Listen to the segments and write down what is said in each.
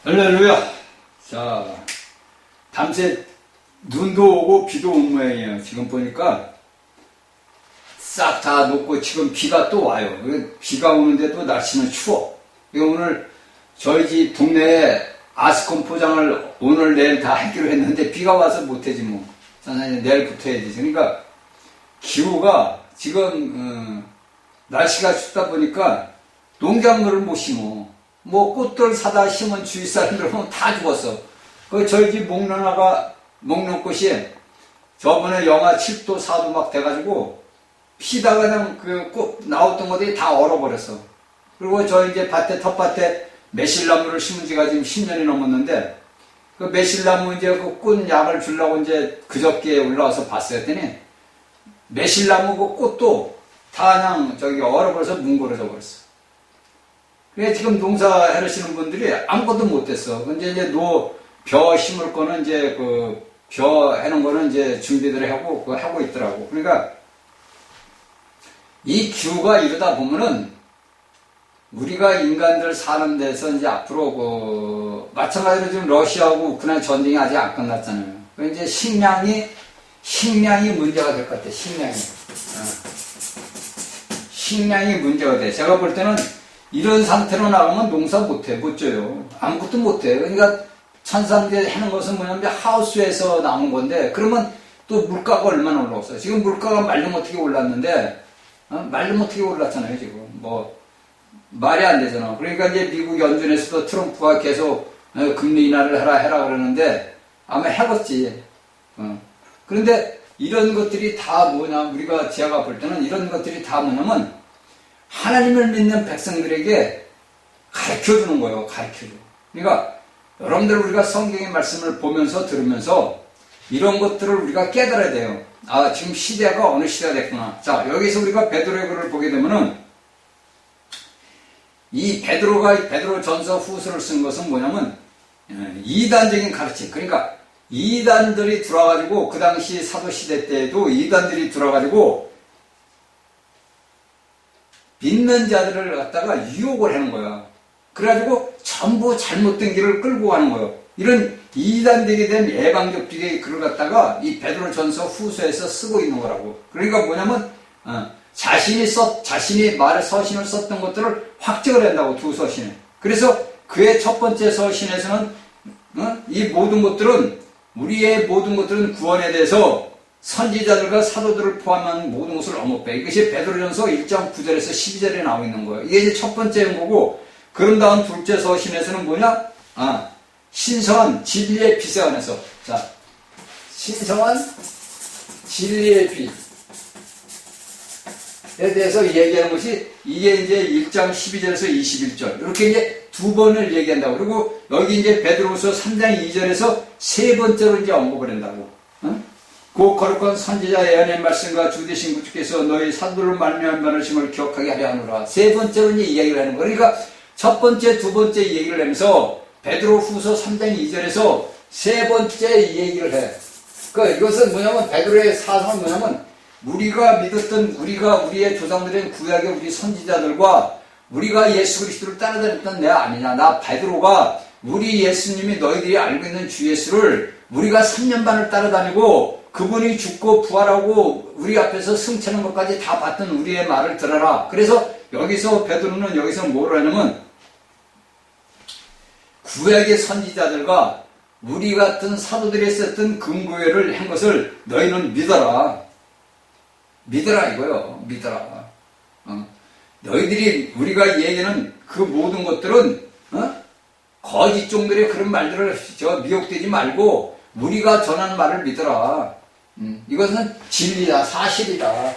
할렐루야. 자, 밤새 눈도 오고 비도 온 모양이에요. 지금 보니까 싹 다 녹고 지금 비가 또 와요. 비가 오는데도 날씨는 추워. 오늘 저희 집 동네에 아스콘 포장을 오늘 내일 다 하기로 했는데 비가 와서 못하지 뭐. 내일부터 해야지. 그러니까 기후가 지금 날씨가 춥다 보니까 농작물을 못 심어. 뭐 꽃들 사다 심은 주위 사람들은 다 죽었어. 저희 집 먹는 꽃이 저번에 영하 7도 4도 막 돼가지고 피다가 그냥 꽃 나왔던 것들이 다 얼어버렸어. 그리고 저 이제 텃밭에 매실나무를 심은 지가 지금 10년이 넘었는데 그 매실나무 이제 그 꽃 약을 주려고 이제 그저께 올라와서 봤어요. 했더니 매실나무 그 꽃도 다 그냥 얼어버려서 뭉그러져 버렸어. 그래 지금 농사 해놓으시는 분들이 아무것도 못했어. 이제 벼 심을 거는 이제 벼 해놓은 거는 이제 준비들 하고 있더라고. 그러니까 이 기후가 이러다 보면은 우리가 인간들 사는 데서 이제 앞으로 마찬가지로 지금 러시아하고 우크라이나 전쟁이 아직 안 끝났잖아요. 이제 식량이 문제가 될 것 같아. 식량이 문제가 돼. 제가 볼 때는 이런 상태로 나가면 농사 못 져요. 아무것도 못 해. 그러니까 천상제 하는 것은 뭐냐면 하우스에서 나온 건데, 그러면 또 물가가 얼마나 올라왔어요. 지금 물가가 말도 못하게 올랐는데, 말도 못하게 올랐잖아요, 지금. 말이 안 되잖아. 그러니까 이제 미국 연준에서도 트럼프가 계속 금리 인하를 해라 그러는데, 아마 해봤지. 그런데 이런 것들이 다 뭐냐, 제가 볼 때는 이런 것들이 다 뭐냐면, 하나님을 믿는 백성들에게 가르쳐주는 거예요. 가르쳐줘. 그러니까 여러분들 우리가 성경의 말씀을 보면서 들으면서 이런 것들을 우리가 깨달아야 돼요. 아, 지금 시대가 어느 시대가 됐구나. 자, 여기서 우리가 베드로의 글을 보게 되면은 이 베드로 전서 후서를 쓴 것은 뭐냐면 이단적인 가르침. 그러니까 이단들이 들어와가지고 그 당시 사도시대 때에도 이단들이 들어와가지고 믿는 자들을 갖다가 유혹을 하는 거야. 그래가지고 전부 잘못된 길을 끌고 가는 거예요. 이런 이단되게 된 예방적들의 글을 갖다가 이 베드로 전서 후서에서 쓰고 있는 거라고. 그러니까 뭐냐면 자신이 말의 서신을 썼던 것들을 확증을 한다고, 두 서신에. 그래서 그의 첫 번째 서신에서는 이 모든 것들은 우리의 모든 것들은 구원에 대해서 선지자들과 사도들을 포함한 모든 것을 언급해. 이것이 베드로전서 1장 9절에서 12절에 나와 있는 거예요. 이게 이제 첫 번째인 거고, 그런 다음 둘째 서신에서는 뭐냐? 신성한 진리의 빛에 관해서. 자, 신성한 진리의 빛에 대해서 얘기하는 것이 이게 이제 1장 12절에서 21절. 이렇게 이제 두 번을 얘기한다고. 그리고 여기 이제 베드로후서 3장 2절에서 세 번째로 이제 언급을 한다고. 그 거룩한 선지자 예언의 말씀과 주 되신 구주께서 너희 사도를 말미암은 말씀을 기억하게 하려 하노라. 세 번째로 이제 이야기를 하는 거예요. 그러니까 첫 번째, 두 번째 얘기를 하면서 베드로 후서 3장 2절에서 세 번째 얘기를 해. 그러니까 이것은 뭐냐면 베드로의 사상은 뭐냐면 우리가 믿었던 우리의 조상들인 구약의 우리 선지자들과 우리가 예수 그리스도를 따라다녔던 내가 아니냐. 나 베드로가 우리 예수님이 너희들이 알고 있는 주 예수를 우리가 3년 반을 따라다니고 그분이 죽고 부활하고 우리 앞에서 승천한 것까지 다 봤던 우리의 말을 들어라. 그래서 여기서 베드로는 여기서 뭐를 하냐면 구약의 선지자들과 우리 같은 사도들이 썼던 금고회를 한 것을 너희는 믿어라. 믿어라 이거요. 믿어라. 너희들이 우리가 얘기하는 그 모든 것들은 거짓 종들의 그런 말들을 미혹되지 말고 우리가 전하는 말을 믿어라. 이것은 진리다, 사실이다.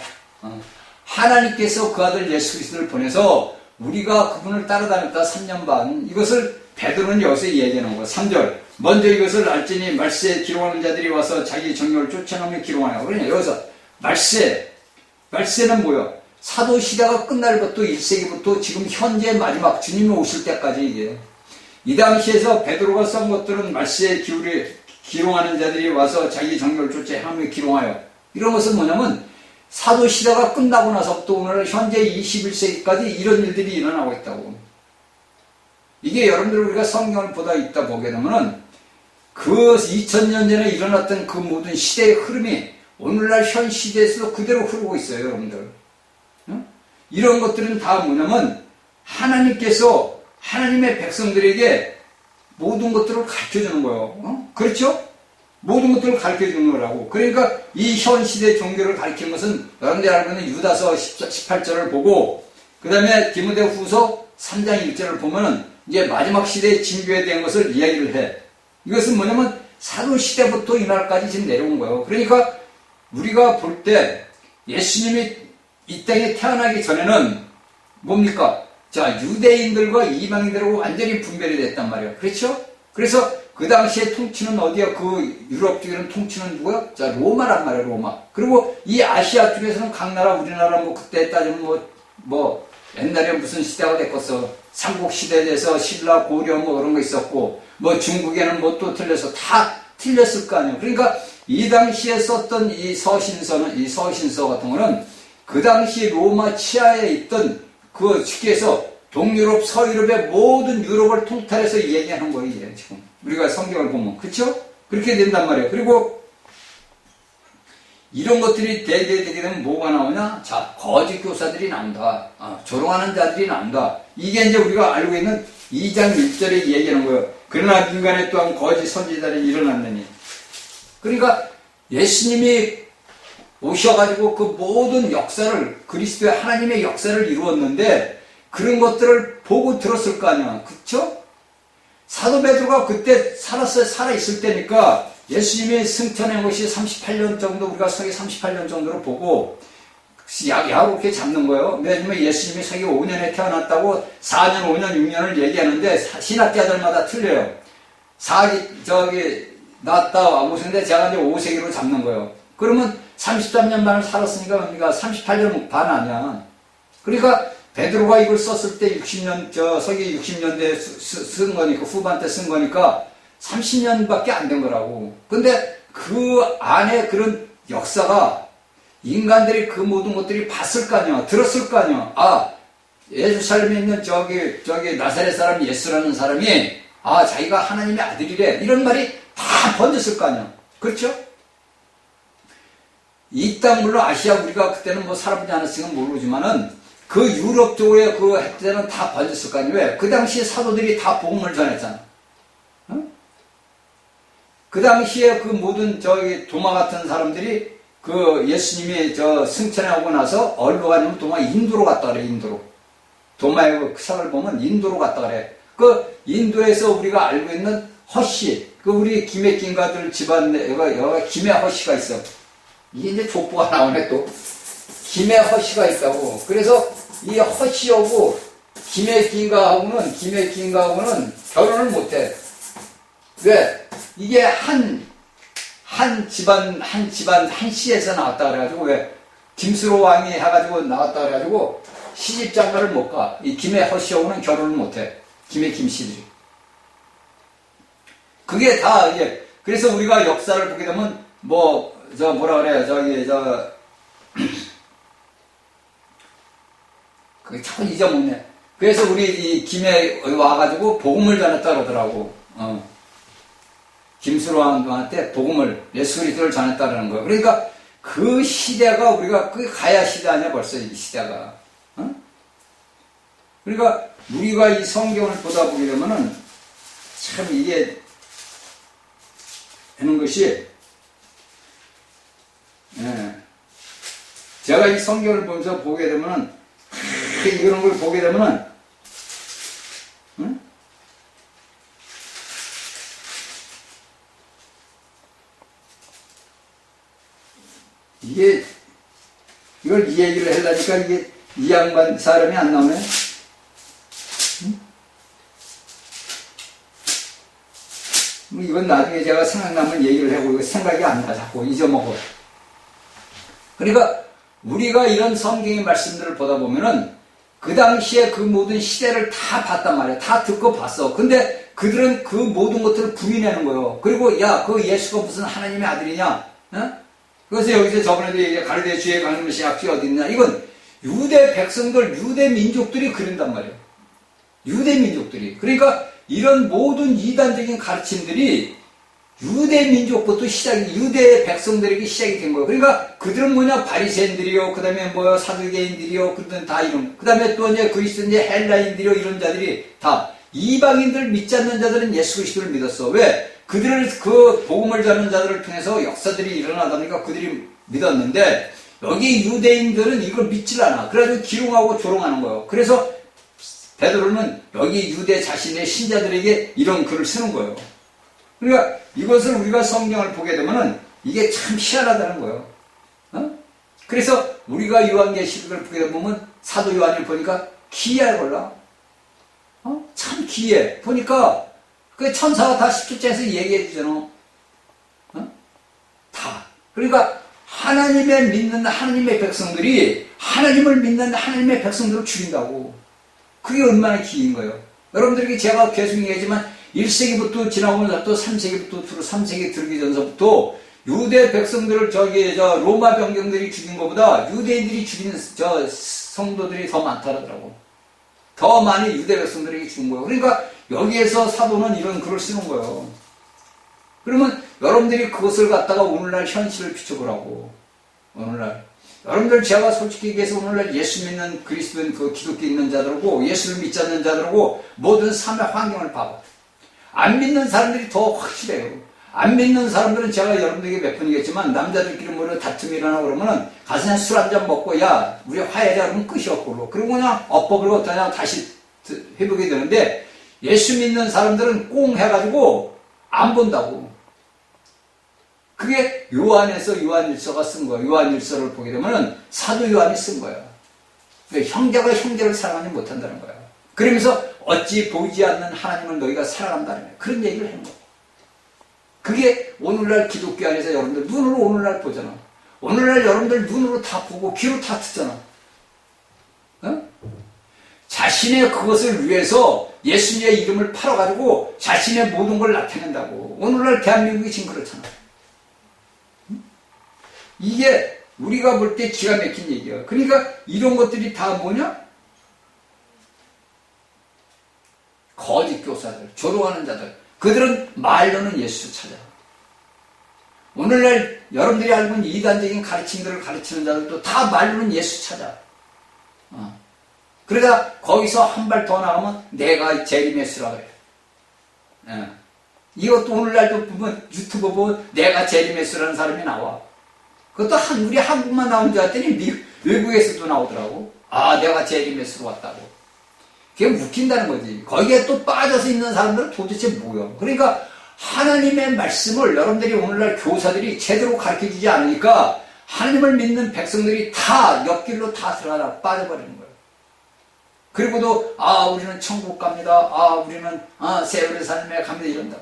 하나님께서 그 아들 예수 그리스도를 보내서 우리가 그분을 따라다녔다 3년 반. 이것을 베드로는 여기서 얘기하는 거예요. 3절. 먼저 이것을 알지니 말세에 기록하는 자들이 와서 자기 정욕을 쫓아내며 기록하냐. 그러냐. 여기서 말세는 뭐야? 사도 시대가 끝날 것도 1세기부터 지금 현재 마지막 주님이 오실 때까지 이게. 이 당시에서 베드로가 쓴 것들은 말세에 기록하는 자들이 와서 자기 정욕을 쫓아내며 기록하여. 이런 것은 뭐냐면 사도 시대가 끝나고 나서부터 오늘 현재 21세기까지 이런 일들이 일어나고 있다고. 이게 여러분들 우리가 성경을 보다 있다 보게 되면은 그 2000년 전에 일어났던 그 모든 시대의 흐름이 오늘날 현 시대에서도 그대로 흐르고 있어요, 여러분들. 이런 것들은 다 뭐냐면 하나님께서 하나님의 백성들에게 모든 것들을 가르쳐주는 거예요. 그렇죠? 모든 것들을 가르쳐주는 거라고. 그러니까 이 현 시대 종교를 가르치는 것은 여러분들이 알고 있는 유다서 18절을 보고 그 다음에 디모데후서 3장 1절을 보면은 이제 마지막 시대의 징조에 대한 것을 이야기를 해. 이것은 뭐냐면 사도 시대부터 이날까지 지금 내려온 거예요. 그러니까 우리가 볼 때 예수님이 이 땅에 태어나기 전에는 뭡니까? 자, 유대인들과 이방인들하고 완전히 분별이 됐단 말이에요. 그렇죠? 그래서 그 당시에 통치는 어디야? 그 유럽 쪽에는 통치는 누구야? 자, 로마란 말이에요, 로마. 그리고 이 아시아 쪽에서는 각 나라, 우리나라 뭐 그때 따지면 뭐 옛날에 무슨 시대가 됐겠어. 삼국시대에 대해서 신라, 고려 뭐 그런 거 있었고, 뭐 중국에는 뭐 또 틀려서 다 틀렸을 거 아니에요. 그러니까 이 당시에 썼던 이 서신서 같은 거는 그 당시 로마 치하에 있던 그 쉽게해서 동유럽, 서유럽의 모든 유럽을 통틀해서 얘기하는 거예요, 지금. 우리가 성경을 보면. 그쵸? 그렇게 된단 말이에요. 그리고 이런 것들이 되게 되면 뭐가 나오냐? 자, 거짓 교사들이 나온다. 조롱하는 자들이 나온다. 이게 이제 우리가 알고 있는 2장 1절에 얘기하는 거예요. 그러나 인간에 또한 거짓 선지자들이 일어났느니. 그러니까 예수님이 오셔가지고 그 모든 역사를, 그리스도의 하나님의 역사를 이루었는데 그런 것들을 보고 들었을 거 아니야. 그쵸? 사도 베드로가 그때 살아있을 때니까 예수님이 승천한 것이 38년 정도, 우리가 서기 38년 정도로 보고 야구 그렇게 잡는 거예요. 왜냐면 예수님이 서기 5년에 태어났다고 4년, 5년, 6년을 얘기하는데 신학자들마다 틀려요. 낳았다 오셨는데 제가 이제 5세기로 잡는 거예요. 그러면 33년 반을 살았으니까 우리가 38년 반 아니야. 그러니까 베드로가 이걸 썼을 때 60년, 서기 60년대에 쓴 거니까, 후반 때 쓴 거니까 30년밖에 안 된 거라고. 근데 그 안에 그런 역사가 인간들이 그 모든 것들이 봤을 거 아니야. 들었을 거 아니야. 예루살렘에 있는 저기 나사렛 사람 예수라는 사람이 자기가 하나님의 아들이래. 이런 말이 다 번졌을 거 아니야. 그렇죠? 이 땅 물론 아시아 우리가 그때는 뭐 살아보지 않았으니까 모르지만은 그 유럽 쪽에 그 때는 다 번졌을 거 아니에요. 왜? 그 당시에 사도들이 다 복음을 전했잖아. 그 당시에 그 모든 도마 같은 사람들이 그 예수님이 승천하고 나서 어디로 가냐면 도마 인도로 갔다 그래. 인도로. 도마의 그 상을 보면 인도로 갔다 그래. 그 인도에서 우리가 알고 있는 허씨, 그 우리 김해김가들 집안 여기 김해 허씨가 있어. 이게 이제 족보가 나오네 또. 김해 허씨가 있다고. 그래서 이 허씨하고 김해김가하고는 결혼을 못해. 왜? 이게 한 씨에서 나왔다 그래가지고, 왜? 김수로 왕이 해가지고 나왔다 그래가지고 시집장가를 못 가. 이 김해 허씨하고는 결혼을 못해. 김해 김씨들이. 그게 다 이게, 그래서 우리가 역사를 보게 되면 뭐라 그래, 그게 자꾸 잊어먹네. 그래서 우리 이 김해 와가지고 복음을 전했다 그러더라고. 김수로왕한테 복음을, 예수 그리스도를 전했다라는 거예요. 그러니까 그 시대가 우리가 그 가야 시대 아니야, 벌써 이 시대가. 그러니까 우리가 이 성경을 보다 보게 되면은 참 이게 하는 것이, 제가 이 성경을 보면서 보게 되면은, 이런 걸 보게 되면은, 이걸 이 얘기를 하려니까 이게 이 양반 사람이 안 나오네? 이건 나중에 제가 생각나면 얘기를 하고, 이거 생각이 안 나, 자꾸 잊어먹어. 그러니까 우리가 이런 성경의 말씀들을 보다 보면은 그 당시에 그 모든 시대를 다 봤단 말이야. 다 듣고 봤어. 근데 그들은 그 모든 것들을 부인하는 거예요. 그리고 그 예수가 무슨 하나님의 아들이냐? 그래서 여기서 저번에도 얘기해, 가르대 주의 강림의 약지 어디 있냐? 이건 유대 백성들, 유대 민족들이 그런단 말이에요. 유대 민족들이. 그러니까 이런 모든 이단적인 가르침들이 유대 민족부터 유대 백성들에게 시작이 된 거예요. 그러니까 그들은 뭐냐, 바리새인들이요, 그 다음에 뭐 사두개인들이요, 그들은 다 이런, 그 다음에 또 이제 그리스도 이제 헬라인들이요, 이런 자들이 다 이방인들 믿지 않는 자들은 예수 그리스도를 믿었어. 왜? 그들을 그 복음을 전하는 자들을 통해서 역사들이 일어나다 보니까 그들이 믿었는데 여기 유대인들은 이걸 믿질 않아. 그래가지고 기롱하고 조롱하는 거예요. 그래서 베드로는 여기 유대 자신의 신자들에게 이런 글을 쓰는 거예요. 그러니까 이것을 우리가 성경을 보게 되면은 이게 참 희한하다는 거예요. 그래서 우리가 요한계시록을 보게 되면 사도 요한을 보니까 기이할 걸라. 참 기이해. 보니까 그 천사가 다 10주째에서 얘기해 주잖아. 다. 그러니까 하나님의 믿는 하나님의 백성들이 하나님을 믿는 하나님의 백성들을 죽인다고. 그게 얼마나 기이인 거예요. 여러분들에게 제가 계속 얘기하지만 1세기부터 지나고 또 3세기부터 3세기 들기 전서부터 유대 백성들을 로마 병경들이 죽인 것보다 유대인들이 죽인 성도들이 더 많다더라고. 더 많이 유대 백성들에게 죽은 거예요. 그러니까 여기에서 사도는 이런 글을 쓰는 거예요. 그러면 여러분들이 그것을 갖다가 오늘날 현실을 비춰보라고. 오늘날 여러분들 제가 솔직히 얘기해서 오늘날 예수 믿는 그리스도인 그 기독교 있는 자들하고 예수를 믿지 않는 자들하고 모든 삶의 환경을 봐봐. 안 믿는 사람들이 더 확실해요. 안 믿는 사람들은 제가 여러분들에게 몇 번 얘기했지만 남자들끼리 뭐 다툼이 일어나고 그러면은 가서 그냥 술 한 잔 먹고 야 우리 화해자 그러면 끝이 없고 그리고 그냥 엎어버리고 어떠냐 다시 회복이 되는데 예수 믿는 사람들은 꽁 해가지고 안 본다고. 그게 요한일서가 쓴 거예요. 요한일서를 보게 되면은 사도 요한이 쓴 거예요. 형제가 형제를 사랑하지 못한다는 거예요. 그러면서 어찌 보이지 않는 하나님을 너희가 사랑한다는 거예요. 그런 얘기를 하는 거예요. 그게 오늘날 기독교 안에서 여러분들 눈으로 오늘날 보잖아. 오늘날 여러분들 눈으로 다 보고 귀로 다 듣잖아. 자신의 그것을 위해서 예수님의 이름을 팔아가지고 자신의 모든 걸 나타낸다고. 오늘날 대한민국이 지금 그렇잖아. 이게 우리가 볼 때 기가 막힌 얘기야. 그러니까 이런 것들이 다 뭐냐? 거짓 교사들, 조롱하는 자들. 그들은 말로는 예수 찾아. 오늘날 여러분들이 알고 있는 이단적인 가르침들을 가르치는 자들도 다 말로는 예수 찾아. 그러다 거기서 한 발 더 나가면 내가 제리메스라 그래. 이것도 오늘날도 보면 유튜브 보면 내가 제리메스라는 사람이 나와. 그것도 우리 한국만 나온 줄 알았더니 외국에서도 나오더라고. 아, 내가 제리메스로 왔다고. 그게 웃긴다는 거지. 거기에 또 빠져서 있는 사람들은 도대체 뭐야. 그러니까 하나님의 말씀을 여러분들이 오늘날 교사들이 제대로 가르쳐주지 않으니까 하나님을 믿는 백성들이 다 옆길로 다 들어가다 빠져버리는 거예요. 그리고도 우리는 천국 갑니다. 우리는 세월의 삶에 갑니다. 이런다.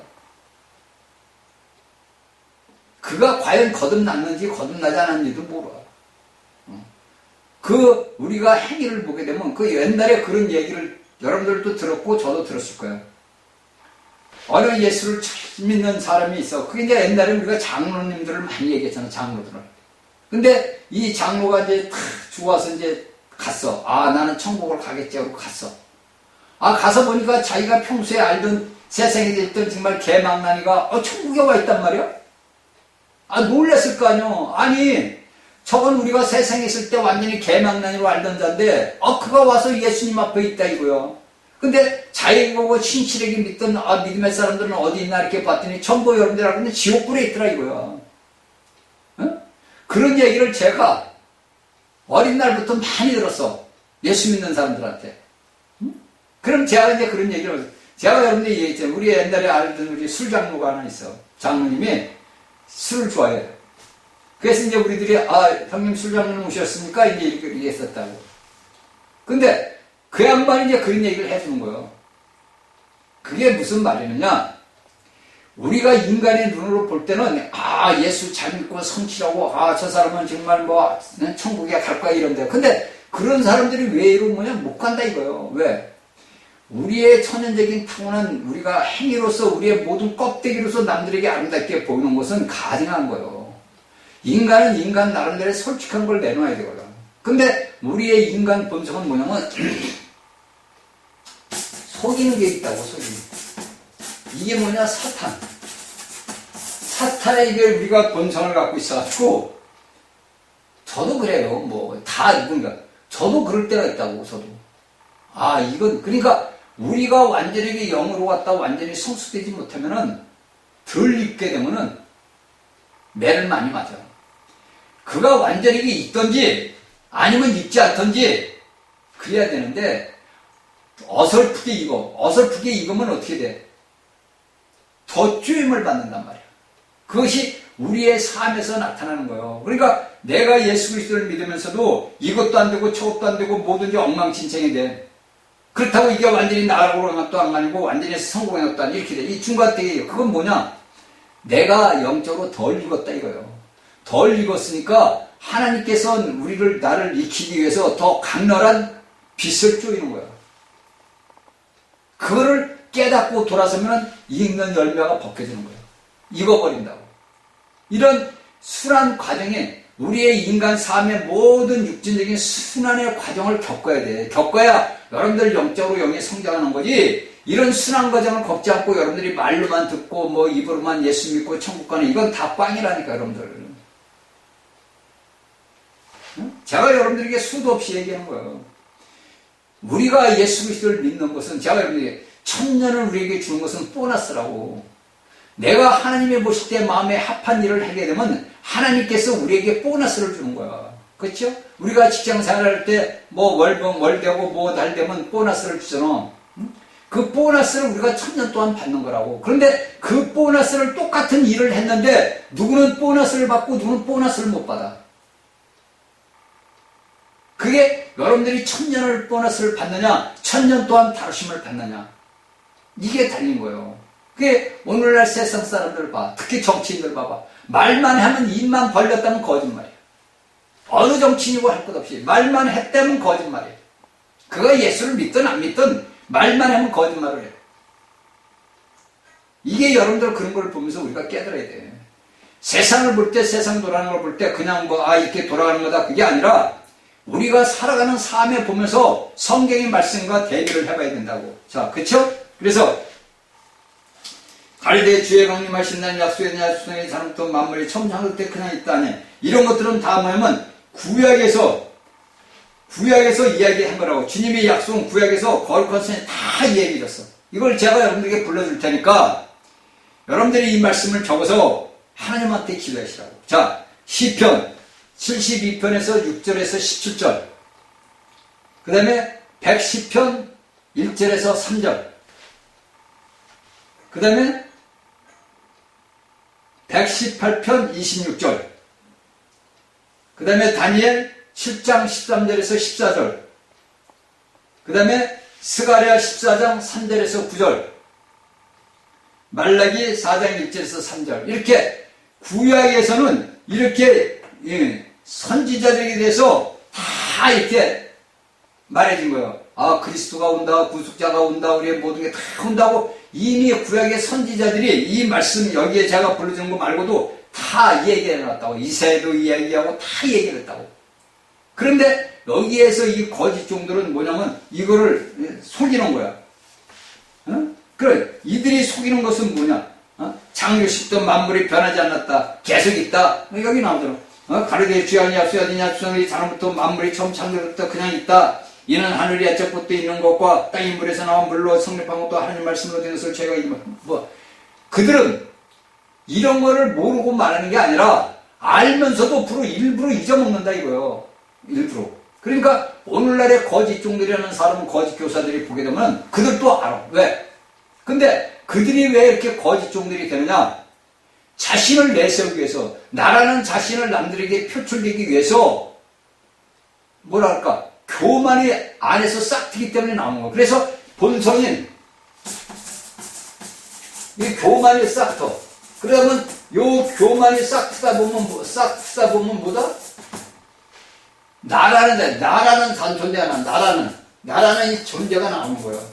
그가 과연 거듭났는지 거듭나지 않았는지도 몰라. 우리가 행위를 보게 되면 그 옛날에 그런 얘기를 여러분들도 들었고 저도 들었을 거예요. 어느 예수를 믿는 사람이 있어. 그게 이제 옛날에 우리가 장로님들을 많이 얘기했잖아, 장로들을. 근데 이 장로가 이제 탁 죽어서 이제 갔어. 나는 천국을 가겠지 하고 갔어. 가서 보니까 자기가 평소에 알던 세상에 있던 정말 개망나니가 천국에 와 있단 말이야? 놀랐을 거 아니야. 아니, 저건 우리가 세상에 있을 때 완전히 개망나니로 알던 자인데, 그가 와서 예수님 앞에 있다 이거야. 근데 자기가 신실하게 믿던 믿음의 사람들은 어디 있나 이렇게 봤더니 전부 여러분들하고는 지옥불에 있더라 이거야. 그런 얘기를 제가 어린 날부터 많이 들었어. 예수 믿는 사람들한테. 그럼 제가 이제 그런 얘기를, 제가 여러분들 얘기했잖아요. 우리 옛날에 알던 우리 술장로가 하나 있어. 장로님이 술을 좋아해요. 그래서 이제 우리들이 형님 술장로님 오셨습니까? 이제 이렇게 얘기했었다고. 근데 그 양반이 이제 그런 얘기를 해주는 거예요. 그게 무슨 말이느냐? 우리가 인간의 눈으로 볼 때는 예수 잘 믿고 성실하고 저 사람은 정말 뭐 천국에 갈 거야 이런데. 근데 그런 사람들이 왜 이런 거냐? 못 간다 이거예요. 왜? 우리의 천연적인 타고난 우리가 행위로서 우리의 모든 껍데기로서 남들에게 아름답게 보이는 것은 가증한 거예요. 인간은 인간 나름대로 솔직한 걸 내놔야 되거든. 근데 우리의 인간 본성은 뭐냐면 속이는 게 있다고, 속이는 게. 이게 뭐냐, 사탄. 사탄에 이게 우리가 본성을 갖고 있어가지고, 저도 그래요. 뭐, 다, 그러니까, 저도 그럴 때가 있다고, 저도. 아, 이건, 그러니까, 우리가 완전히 영으로 왔다 완전히 성숙되지 못하면은, 덜 입게 되면은, 매를 많이 맞아. 그가 완전히 있던지, 아니면 입지 않던지, 그래야 되는데, 어설프게 입으면 어떻게 돼? 더 쪼임을 받는단 말이야. 그것이 우리의 삶에서 나타나는 거예요. 그러니까 내가 예수 그리스도를 믿으면서도 이것도 안 되고 저것도 안 되고 뭐든지 엉망진창이 돼. 그렇다고 이게 완전히 나라고 한 것도 아니고 완전히 성공한 것도 아니고 이렇게 돼. 이 중간대기예요. 그건 뭐냐? 내가 영적으로 덜 익었다 이거예요. 덜 익었으니까 하나님께서는 나를 익히기 위해서 더 강렬한 빛을 쪼이는 거야. 그거를 깨닫고 돌아서면 익는 열매가 벗겨지는 거예요. 익어버린다고. 이런 순환 과정에 우리의 인간 삶의 모든 육신적인 순환의 과정을 겪어야 돼. 겪어야 여러분들 영적으로 영이 성장하는 거지. 이런 순환 과정을 겪지 않고 여러분들이 말로만 듣고 뭐 입으로만 예수 믿고 천국 가는 이건 다 꽝이라니까 여러분들. 제가 여러분들에게 수도 없이 얘기하는 거예요. 우리가 예수 그리스도를 믿는 것은 제가 여러분들에게 천년을 우리에게 주는 것은 보너스라고. 내가 하나님의 보실 때 마음에 합한 일을 하게 되면 하나님께서 우리에게 보너스를 주는 거야. 그렇죠? 우리가 직장 생활할 때 뭐 월 되고 뭐 달 되면 보너스를 주잖아. 그 보너스를 우리가 천년 동안 받는 거라고. 그런데 그 보너스를 똑같은 일을 했는데 누구는 보너스를 받고 누구는 보너스를 못 받아. 그게 여러분들이 천년을 보너스를 받느냐 천년 동안 다루심을 받느냐 이게 달린 거예요. 그게 오늘날 세상 사람들 봐. 특히 정치인들 봐봐. 말만 하면 입만 벌렸다면 거짓말이야. 어느 정치인이고 할 것 없이 말만 했다면 거짓말이야. 그가 예수를 믿든 안 믿든 말만 하면 거짓말을 해. 이게 여러분들 그런 걸 보면서 우리가 깨달아야 돼. 세상을 볼 때 세상 돌아가는 걸 볼 때 그냥 이렇게 돌아가는 거다 그게 아니라 우리가 살아가는 삶에 보면서 성경의 말씀과 대비를 해봐야 된다고. 자, 그쵸? 그래서 가리대 주의 강림하신 날 약속의 날 약속의 사람부터 만물이 처음 창조 때 그냥 있다니 이런 것들은 다 뭐냐면 구약에서 이야기한 거라고. 주님의 약속은 구약에서 거룩한 다 이야기해줬어. 이걸 제가 여러분들에게 불러줄 테니까 여러분들이 이 말씀을 적어서 하나님한테 기도하시라고. 자, 시편 72편에서 6절에서 17절 그 다음에 110편 1절에서 3절 그 다음에 118편 26절 그 다음에 다니엘 7장 13절에서 14절 그 다음에 스가랴 14장 3절에서 9절 말라기 4장 1절에서 3절 이렇게 구약에서는 이렇게 선지자들에 대해서 다 이렇게 말해진 거예요. 아, 그리스도가 온다, 구속자가 온다, 우리의 모든 게 다 온다고 이미 구약의 선지자들이 이 말씀 여기에 제가 불러주는 거 말고도 다 얘기해 놨다고. 이사야도 이야기하고 다 얘기를 했다고. 그런데 여기에서 이 거짓 종들은 뭐냐면 이거를 속이는 거야. 그래, 이들이 속이는 것은 뭐냐? 창조식도 만물이 변하지 않았다. 계속 있다. 여기 나오더라. 가르디에 주야니 약수야니 약수야니 자는부터 만물이 처음 창조부터 그냥 있다. 이는 하늘이 애초부터 있는 것과 땅이 물에서 나온 물로 성립한 것도 하나님 말씀으로 된 것을 제가 그들은 이런 거를 모르고 말하는 게 아니라 알면서도 일부러 잊어먹는다 이거예요. 일부러. 그러니까 오늘날의 거짓 종들이라는 사람은 거짓 교사들이 보게 되면 그들도 알아. 왜? 근데 그들이 왜 이렇게 거짓 종들이 되느냐? 자신을 내세우기 위해서, 나라는 자신을 남들에게 표출되기 위해서 뭐랄까 교만이 안에서 싹트기 때문에 나오는 거예요. 그래서 본성인 이 교만이 싹터. 그러면 요 교만이 싹트다 보면 뭐다? 나라는 존재가 나라는 이 존재가 나오는 거예요.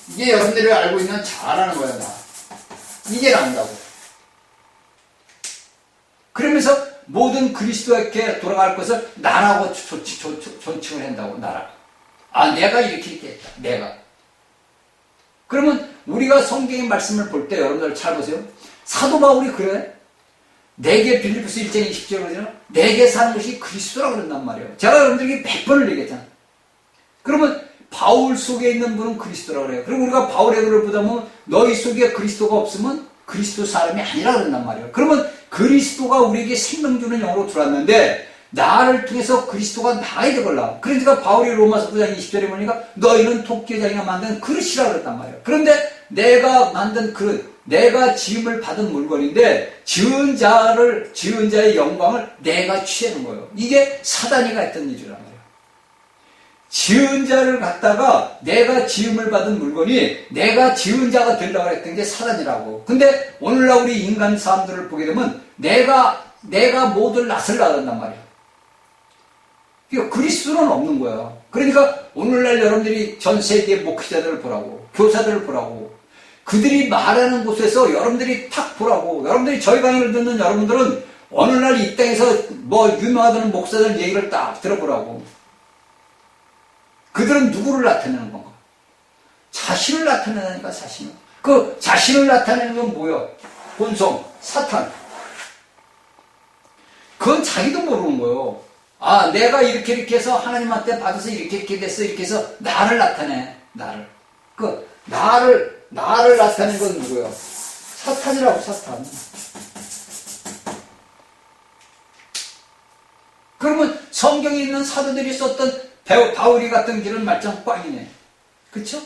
이게 여러분들이 알고 있는 잘하는 거야, 나. 이게 나온다고. 그러면서 모든 그리스도에게 돌아갈 것을 나라고 존칭을 한다고, 나라. 아, 내가 이렇게 했다, 내가. 그러면 우리가 성경의 말씀을 볼 때 여러분들 잘 보세요. 사도 바울이 그래. 내게 빌립보서 1장 20절 그러잖아. 내게 사는 것이 그리스도라고 그런단 말이에요. 제가 여러분들에게 100번을 얘기했잖아. 그러면 바울 속에 있는 분은 그리스도라고 그래요. 그리고 우리가 바울의 글을 보다 보면 너희 속에 그리스도가 없으면 그리스도 사람이 아니라 그런단 말이에요. 그러면 그리스도가 우리에게 생명 주는 영으로 들어왔는데 나를 통해서 그리스도가 나가야 되걸라. 그러니까 바울이 로마서 9장 20절에 보니까 너희는 토끼장이가 만든 그릇이라 그랬단 말이에요. 그런데 내가 만든 그릇, 내가 지음을 받은 물건인데 지은 자의 영광을 내가 취하는 거예요. 이게 사단이가 했던 일이란 말이에요. 지은 자를 갖다가 내가 지음을 받은 물건이 내가 지은 자가 되려고 했던 게 사단이라고. 근데 오늘날 우리 인간 사람들을 보게 되면 내가 모든 낯을 나간단 말이에요. 그러니까 그리스도는 없는 거야. 그러니까 오늘날 여러분들이 전 세계 목회자들을 보라고, 교사들을 보라고, 그들이 말하는 곳에서 여러분들이 탁 보라고. 여러분들이 저희 강의를 듣는 여러분들은 오늘날 이 땅에서 뭐 유명하다는 목사들 얘기를 딱 들어보라고. 그들은 누구를 나타내는 건가? 자신을 나타내니까 자신을. 그 자신을 나타내는 건 뭐야? 본성, 사탄. 그건 자기도 모르는 거예요. 아, 내가 이렇게 해서 하나님한테 받아서 이렇게 됐어. 이렇게 해서 나를 나타내. 나를. 나를 나타내는 건 누구예요? 사탄이라고, 사탄. 그러면 성경에 있는 사도들이 썼던 바울이 같은 길은 말짱 꽝이네. 그쵸?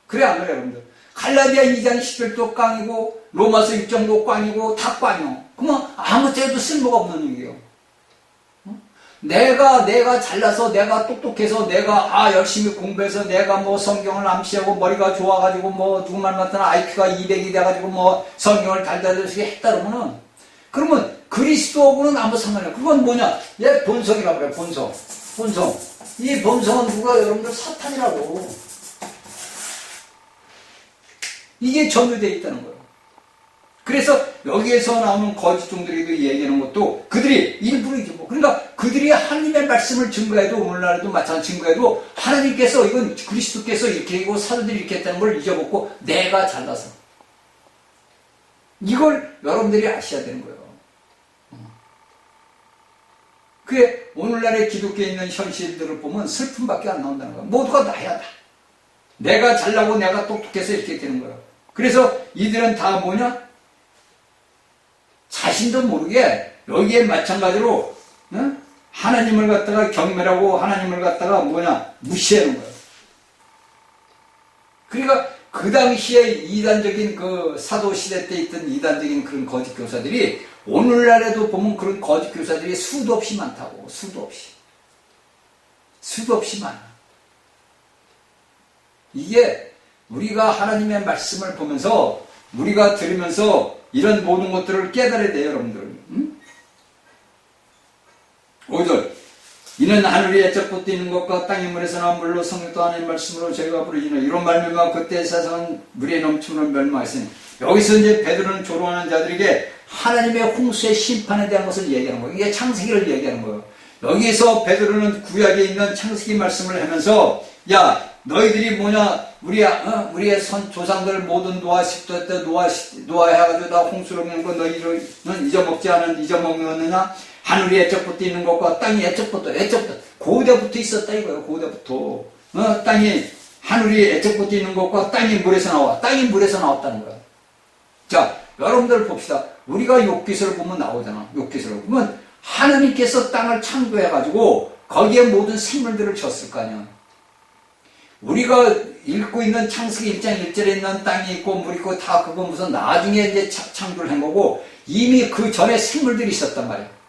그래, 안 그래, 여러분들? 갈라디아 2장 10절도 꽝이고, 로마서 6장도 꽝이고, 다 꽝이요. 그러면 아무 때도 쓸모가 없는 얘기예요. 내가 잘나서, 내가 똑똑해서, 내가, 열심히 공부해서, 내가 뭐 성경을 암시하고, 머리가 좋아가지고, 뭐, 누구 말 같은 IQ가 200이 돼가지고, 뭐, 성경을 달달달씩 했다 그러면 그리스도하고는 아무 상관이 없어요. 그건 뭐냐? 얘 본성이라고 그래요, 본성. 이 본성은 누가 여러분들 사탄이라고. 이게 점유되어 있다는 거예요. 그래서 여기에서 나오는 거짓종들에게 얘기하는 것도 그들이 일부러이죠. 그러니까 그들이 하나님의 말씀을 증거해도 오늘날에도 마찬가지 증거해도 하나님께서 이건 그리스도께서 이렇게 하고 사도들이 이렇게 했다는 걸 잊어먹고 내가 잘나서. 이걸 여러분들이 아셔야 되는 거예요. 그게 오늘날의 기독교에 있는 현실들을 보면 슬픔밖에 안 나온다는 거예요. 모두가 나야 다. 내가 잘나고 내가 똑똑해서 이렇게 되는 거예요. 그래서 이들은 다 뭐냐? 자신도 모르게 여기에 마찬가지로 하나님을 갖다가 경멸하고 하나님을 갖다가 무시하는 거예요. 그러니까 그 당시에 이단적인 그 사도시대 때 있던 이단적인 그런 거짓 교사들이 오늘날에도 보면 그런 거짓 교사들이 수도 없이 많다고. 수도 없이 많아. 이게 우리가 하나님의 말씀을 보면서 우리가 들으면서 이런 모든 것들을 깨달아야 돼요, 여러분들. 5절. 이는 하늘이 애적부터 있는 것과 땅의 물에서 나온 물로 성령도 하나님의 말씀으로 저희가 부르짖는 이런 말미암아 그때 세상은 물에 넘치므로 멸망하였으니 여기서 이제 베드로는 조롱하는 자들에게 하나님의 홍수의 심판에 대한 것을 얘기하는 거예요. 이게 창세기를 얘기하는 거예요. 여기에서 베드로는 구약에 있는 창세기 말씀을 하면서 야 너희들이 우리의 조상들 모든 노아 10도 때 노아 해가지고 다 홍수로 먹는 거 너희들은 잊어먹느냐? 하늘이 애적부터 있는 것과 땅이 애적부터 고대부터 있었다 이거예요. 고대부터 하늘이 애적부터 있는 것과 땅이 물에서 나왔다는 거예요. 자, 여러분들 봅시다. 우리가 욥기서를 보면 나오잖아. 욥기서를 보면 하나님께서 땅을 창조해가지고 거기에 모든 생물들을 줬을 거 아니야. 우리가 읽고 있는 창세기 1장 1절에 있는 땅이 있고 물이 있고 다 그거 무슨 나중에 이제 창조를 한 거고 이미 그 전에 생물들이 있었단 말이야.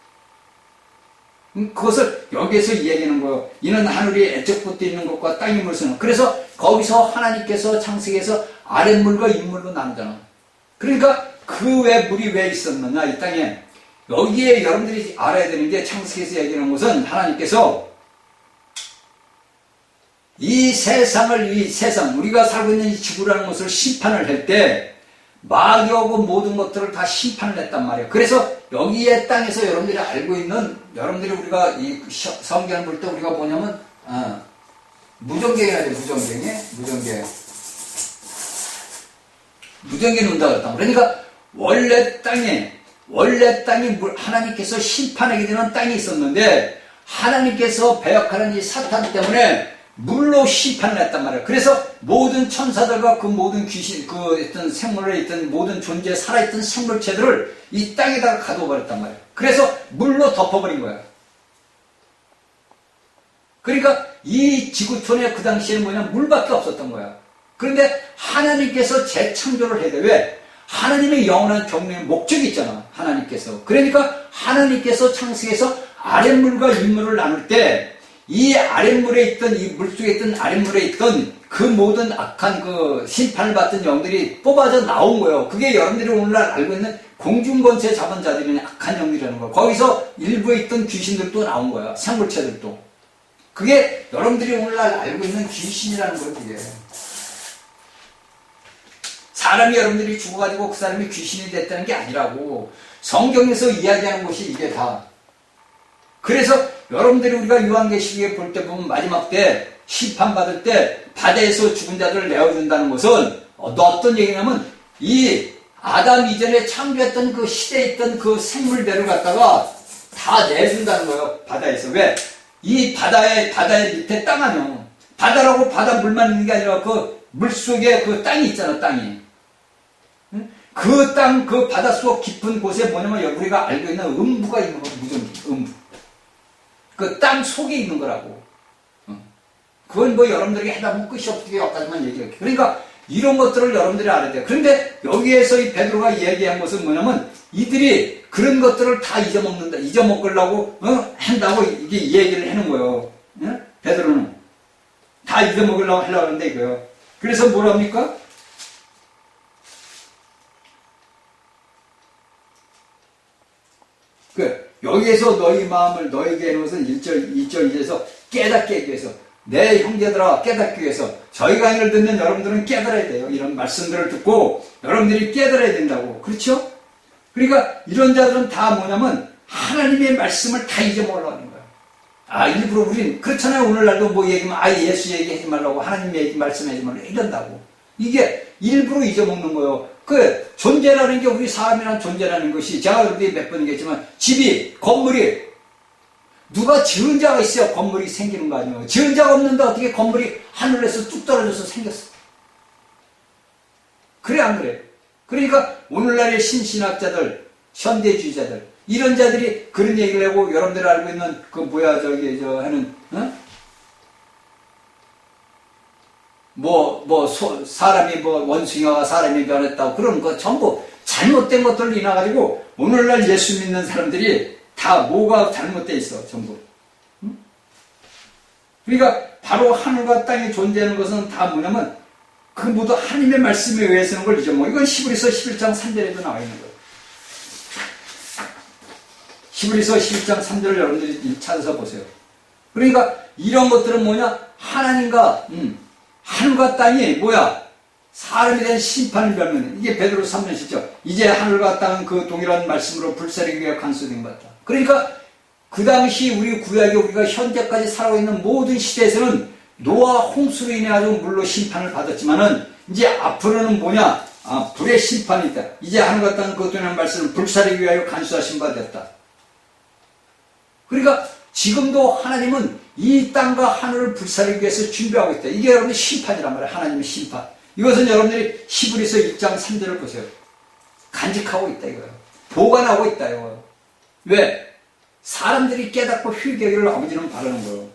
그것을 여기에서 이야기하는 거예요. 이는 하늘이 애적부터 있는 것과 땅이 물서는. 그래서 거기서 하나님께서 창세기에서 아랫물과 윗물로 나누잖아. 그러니까 그 왜 물이 왜 있었느냐 이 땅에. 여기에 여러분들이 알아야 되는 게 창세기에서 얘기하는 것은 하나님께서 이 세상 우리가 살고 있는 이 지구라는 것을 심판을 할 때 마귀하고 모든 것들을 다 심판을 했단 말이에요. 그래서 여기에 땅에서 여러분들이 알고 있는, 여러분들이 우리가 이 성경을 볼 때 우리가 뭐냐면, 무전갱이 하죠, 무전갱이. 무전갱이 논다 그랬다. 그러니까 원래 땅이 하나님께서 심판하게 되는 땅이 있었는데 하나님께서 배역하는 이 사탄 때문에 물로 심판을 했단 말이에요. 그래서 모든 천사들과 그 모든 귀신, 그 있던 생물에 있던 모든 존재, 살아있던 생물체들을 이 땅에다가 가둬버렸단 말이에요. 그래서 물로 덮어버린 거야. 그러니까 이 지구촌에 그 당시에는 뭐냐, 물밖에 없었던 거야. 그런데 하나님께서 재창조를 해야 돼. 왜? 하나님의 영원한 경륜의 목적이 있잖아, 하나님께서. 그러니까 하나님께서 창세해서 아랫물과 윗물을 나눌 때 이 아랫물에 있던, 이 물속에 있던 아랫물에 있던 그 모든 악한 그 심판을 받던 영들이 뽑아져 나온 거예요. 그게 여러분들이 오늘날 알고 있는 공중권세 잡은 자들이 악한 영들이라는 거예요. 거기서 일부에 있던 귀신들도 나온 거야. 생물체들도. 그게 여러분들이 오늘날 알고 있는 귀신이라는 거예요, 그게. 사람이 여러분들이 죽어가지고 그 사람이 귀신이 됐다는 게 아니라고. 성경에서 이야기하는 것이 이게 다. 그래서 여러분들이 우리가 요한계시록에 볼 때 보면 마지막 때 심판받을 때 바다에서 죽은 자들을 내어준다는 것은 어떤 얘기냐면 이 아담 이전에 창조했던 그 시대에 있던 그 생물들을 갖다가 다 내준다는 거예요, 바다에서. 왜? 이 바다의 밑에 땅 아니요. 바다라고 바다 물만 있는 게 아니라 그 물속에 그 땅이 있잖아, 땅이. 그 땅, 그 바닷속 깊은 곳에 뭐냐면 우리가 알고 있는 음부가 있는 거예요, 무전기, 음부. 그 땅 속에 있는 거라고. 그건 뭐 여러분들에게 해답은 끝이 없게 여기까지만 얘기할게요. 그러니까 이런 것들을 여러분들이 알아야 돼요. 그런데 여기에서 이 베드로가 얘기한 것은 뭐냐면 이들이 그런 것들을 다 잊어먹으려고 한다고 이게 얘기를 해놓은 거예요. 베드로는 다 잊어먹으려고 하려고 하는데 이거요. 그래서 뭐랍니까? 여기에서 너희 마음을 너에게 해놓은 것은 1절, 2절, 2절에서 깨닫게 하기 위해서, 내 형제들아 깨닫기 위해서, 저희 강의를 듣는 여러분들은 깨달아야 돼요. 이런 말씀들을 듣고 여러분들이 깨달아야 된다고. 그렇죠? 그러니까 이런 자들은 다 뭐냐면 하나님의 말씀을 다 잊어먹으려고 하는 거야. 일부러 우린 그렇잖아요. 오늘날도 뭐 얘기하면 예수 얘기하지 말라고, 하나님 얘기 말씀하지 말라고 이런다고. 이게 일부러 잊어먹는 거예요. 그 존재라는 게, 우리 사람이란 존재라는 것이, 제가 여러분들이 몇 번 얘기했지만 집이, 건물이 누가 지은 자가 있어야 건물이 생기는 거 아니에요. 지은 자가 없는데 어떻게 건물이 하늘에서 뚝 떨어져서 생겼어. 그래 안 그래? 그러니까 오늘날의 신신학자들, 현대주의자들, 이런 자들이 그런 얘기를 하고, 여러분들이 알고 있는 그 하는 사람이 원숭이와 사람이 변했다고, 그런 거 전부 잘못된 것들을 인해가지고 오늘날 예수 믿는 사람들이 다 뭐가 잘못되어 있어, 전부. 그러니까 바로 하늘과 땅이 존재하는 것은 다 뭐냐면 그 모두 하나님의 말씀에 의해서는 걸 잊어먹어. 이건 히브리서 11장 3절에도 나와 있는 거예요. 히브리서 11장 3절을 여러분들이 찾아서 보세요. 그러니까 이런 것들은 뭐냐? 하늘과 땅이 사람에 대한 심판을 받는, 이게 베드로 3년 시죠. 이제 하늘과 땅은 그 동일한 말씀으로 불사르기 위해 간수된 것 같다. 그러니까 그 당시 우리 구약에 우리가 현재까지 살아가고 있는 모든 시대에서는 노아 홍수로 인해 가지고 물로 심판을 받았지만은 이제 앞으로는 불의 심판이 있다. 이제 하늘과 땅은 그 동일한 말씀을 불사르기 위하여 간수하신 바 됐다. 그러니까 지금도 하나님은 이 땅과 하늘을 불사르기 위해서 준비하고 있다. 이게 여러분의 심판이란 말이에요. 하나님의 심판. 이것은 여러분들이 히브리서 1장 3절을 보세요. 간직하고 있다 이거예요. 보관하고 있다 이거예요. 왜? 사람들이 깨닫고 회개하기를 아버지는 바라는 거예요.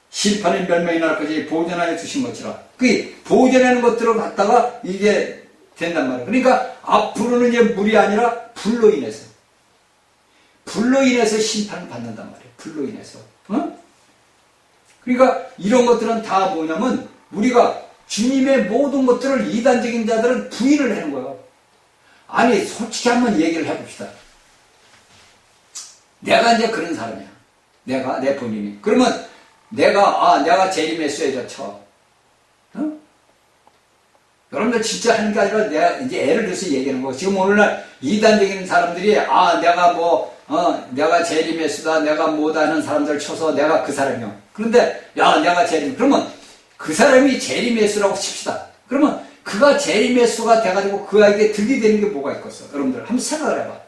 심판의 멸망이 날까지 보존하여 주신 것이라. 그 보존하는 것들을 갖다가 이게 된단 말이에요. 그러니까 앞으로는 이제 물이 아니라 불로 인해서 심판을 받는단 말이에요. 불로 인해서. 그러니까 이런 것들은 다 뭐냐면 우리가 주님의 모든 것들을 이단적인 자들은 부인을 하는 거예요. 아니 솔직히 한번 얘기를 해봅시다. 내가 이제 그런 사람이야. 내 본인이. 그러면 내가 재림했어야죠, 쳐. 여러분들 진짜 하는 게 아니라 내가 이제 예를 들어서 얘기하는 거. 지금 오늘날 이단적인 사람들이 내가 재림했수다, 내가 뭐다 하는 사람들 쳐서 내가 그 사람이요. 그런데 야 내가 재림 그러면 그 사람이 재림예수라고 칩시다. 그러면 그가 재림예수가 돼가지고 그에게 득이 되는 게 뭐가 있겠어? 여러분들 한번 생각을 해봐.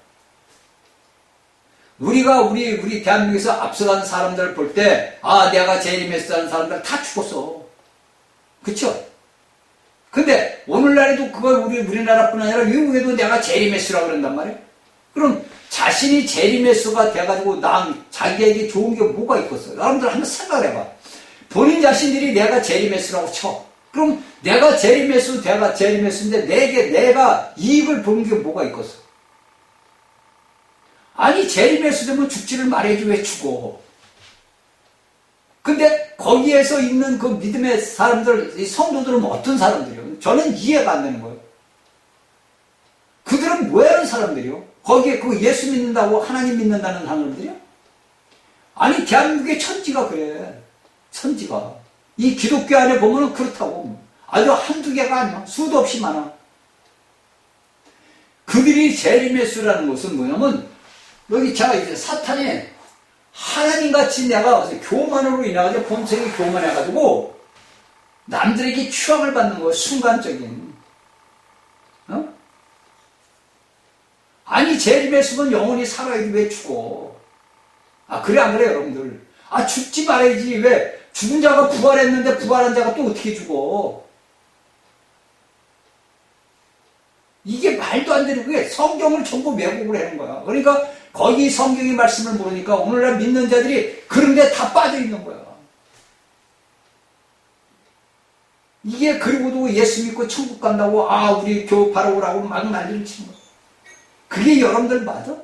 우리가 우리 대한민국에서 앞서간 사람들을 볼 때 아 내가 재림예수라는 사람들 다 죽었어. 그쵸? 근데 오늘날에도 그걸 우리나라뿐 아니라 외국에도 내가 재림예수라고 그런단 말이에요. 그럼 자신이 재림예수가 돼가지고 자기에게 좋은 게 뭐가 있겠어? 여러분들 한번 생각을 해봐. 본인 자신들이 내가 재림예수라고 쳐. 그럼 내가 재림예수인데 내가 이익을 보는 게 뭐가 있겠어? 아니 재림예수 되면 죽지를 말해야지 왜 죽어? 근데 거기에서 있는 그 믿음의 사람들, 이 성도들은 어떤 사람들이요? 저는 이해가 안 되는 거예요. 그들은 뭐 하는 사람들이요? 거기에 그 예수 믿는다고 하나님 믿는다는 사람들이요? 아니 대한민국의 천지가 그래. 천지가. 이 기독교 안에 보면은 그렇다고. 아주 한두 개가 아니야. 수도 없이 많아. 그들이 재림예수라는 것은 뭐냐면 여기 제가 이제 사탄이 하나님같이 내가 교만으로 인해가지고 본성이 교만해가지고 남들에게 추앙을 받는 거예요. 순간적인. 어? 아니 재림예수는 영원히 살아야지 왜 죽어? 아 그래 안 그래 여러분들? 아 죽지 말아야지 왜 죽은 자가 부활했는데 부활한 자가 또 어떻게 죽어? 이게 말도 안 되는 게 성경을 전부 왜곡을 하는 거야. 그러니까 거기 성경의 말씀을 모르니까 오늘날 믿는 자들이 그런데 다 빠져 있는 거야. 이게 그리고도 예수 믿고 천국 간다고 아 우리 교회 바로 오라고 막 난리를 치는 거야. 그게 여러분들 맞아?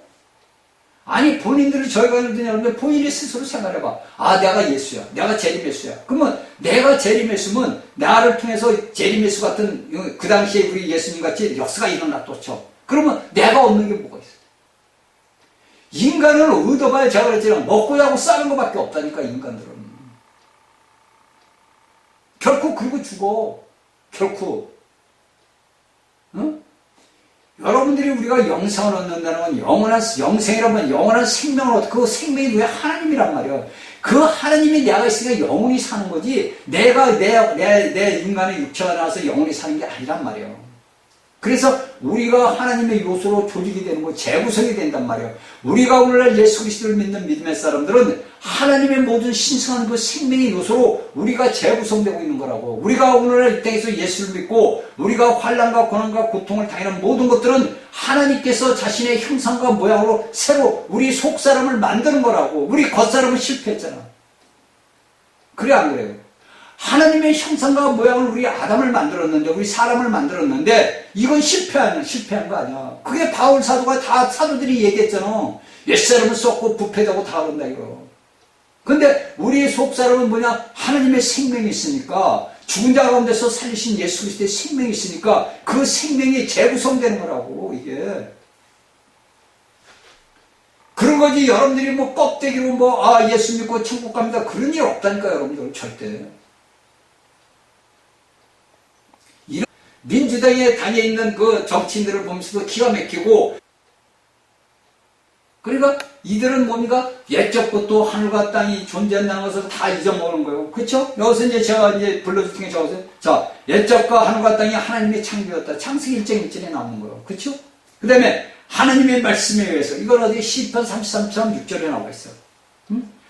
아니 본인들이 저희가 여러분들 본인이 스스로 생각해봐. 아 내가 예수야. 내가 재림예수야. 그러면 내가 재림예수면 나를 통해서 재림예수 같은 그 당시에 우리 예수님 같이 역사가 일어났다 쳐. 그러면 내가 얻는 게 뭐가 있어? 인간을 얻어봐야 제가 그랬잖아요. 먹고 자고 싸는 것밖에 없다니까 인간들은. 결코 그리고 죽어. 결코. 응? 여러분들이 우리가 영생을 얻는다는 건 영원한 영생이라면 영원한 생명을 얻고 그 생명이 왜 하나님이란 말이야. 그 하나님이 내가 있으니까 영원히 사는 거지 내가 내 인간의 육체가 나와서 영원히 사는 게 아니란 말이야. 그래서 우리가 하나님의 요소로 조직이 되는 거 재구성이 된단 말이에요. 우리가 오늘날 예수 그리스도를 믿는 믿음의 사람들은 하나님의 모든 신성한 그 생명의 요소로 우리가 재구성되고 있는 거라고. 우리가 오늘날 이 땅에서 예수를 믿고 우리가 환난과 고난과 고통을 당하는 모든 것들은 하나님께서 자신의 형상과 모양으로 새로 우리 속사람을 만드는 거라고. 우리 겉사람은 실패했잖아. 그래 안 그래요? 하나님의 형상과 모양을 우리 아담을 만들었는데 우리 사람을 만들었는데 이건 실패한 거 아니야. 그게 바울 사도가 다 사도들이 얘기했잖아. 옛사람은 썩고 부패되고 다 그런다 이거. 근데 우리 속사람은 뭐냐? 하나님의 생명이 있으니까 죽은 자 가운데서 살리신 예수 그리스도의 생명이 있으니까 그 생명이 재구성되는 거라고 이게. 그런 거지 여러분들이 뭐 껍데기로 예수 믿고 천국 갑니다 그런 일 없다니까 여러분들 절대. 민주당에 다녀있는 그 정치인들을 보면서도 기가 막히고, 그러니까 이들은 뭡니까? 옛적 것도 하늘과 땅이 존재한다는 것을 다 잊어먹는 거예요. 그쵸? 여기서 이제 제가 불러줄 중에 적었어요. 자, 옛적과 하늘과 땅이 하나님의 창조였다. 창세기 1장 1절에 나오는 거예요. 그쵸? 그 다음에 하나님의 말씀에 의해서, 이건 어디 시편 33장 6절에 나와 있어요.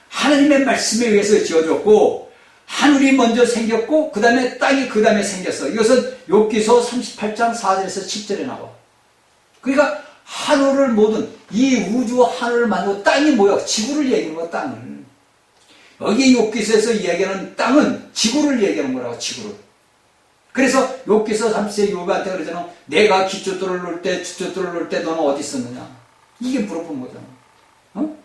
하나님의 말씀에 의해서 지어졌고, 하늘이 먼저 생겼고 그 다음에 땅이 그 다음에 생겼어. 이것은 욥기서 38장 4절에서 10절에 나와. 그러니까 하늘을 모든 이 우주 하늘을 만들고 땅이 뭐야? 지구를 얘기하는 거야. 땅을. 여기 욥기서에서 이야기하는 땅은 지구를 얘기하는 거라고. 지구를. 그래서 욥기서 30세 욥한테 그러잖아. 내가 기초돌을 놓을 때 주초돌을 놓을 때 너는 어디 있었느냐. 이게 물어본 거잖아. 어?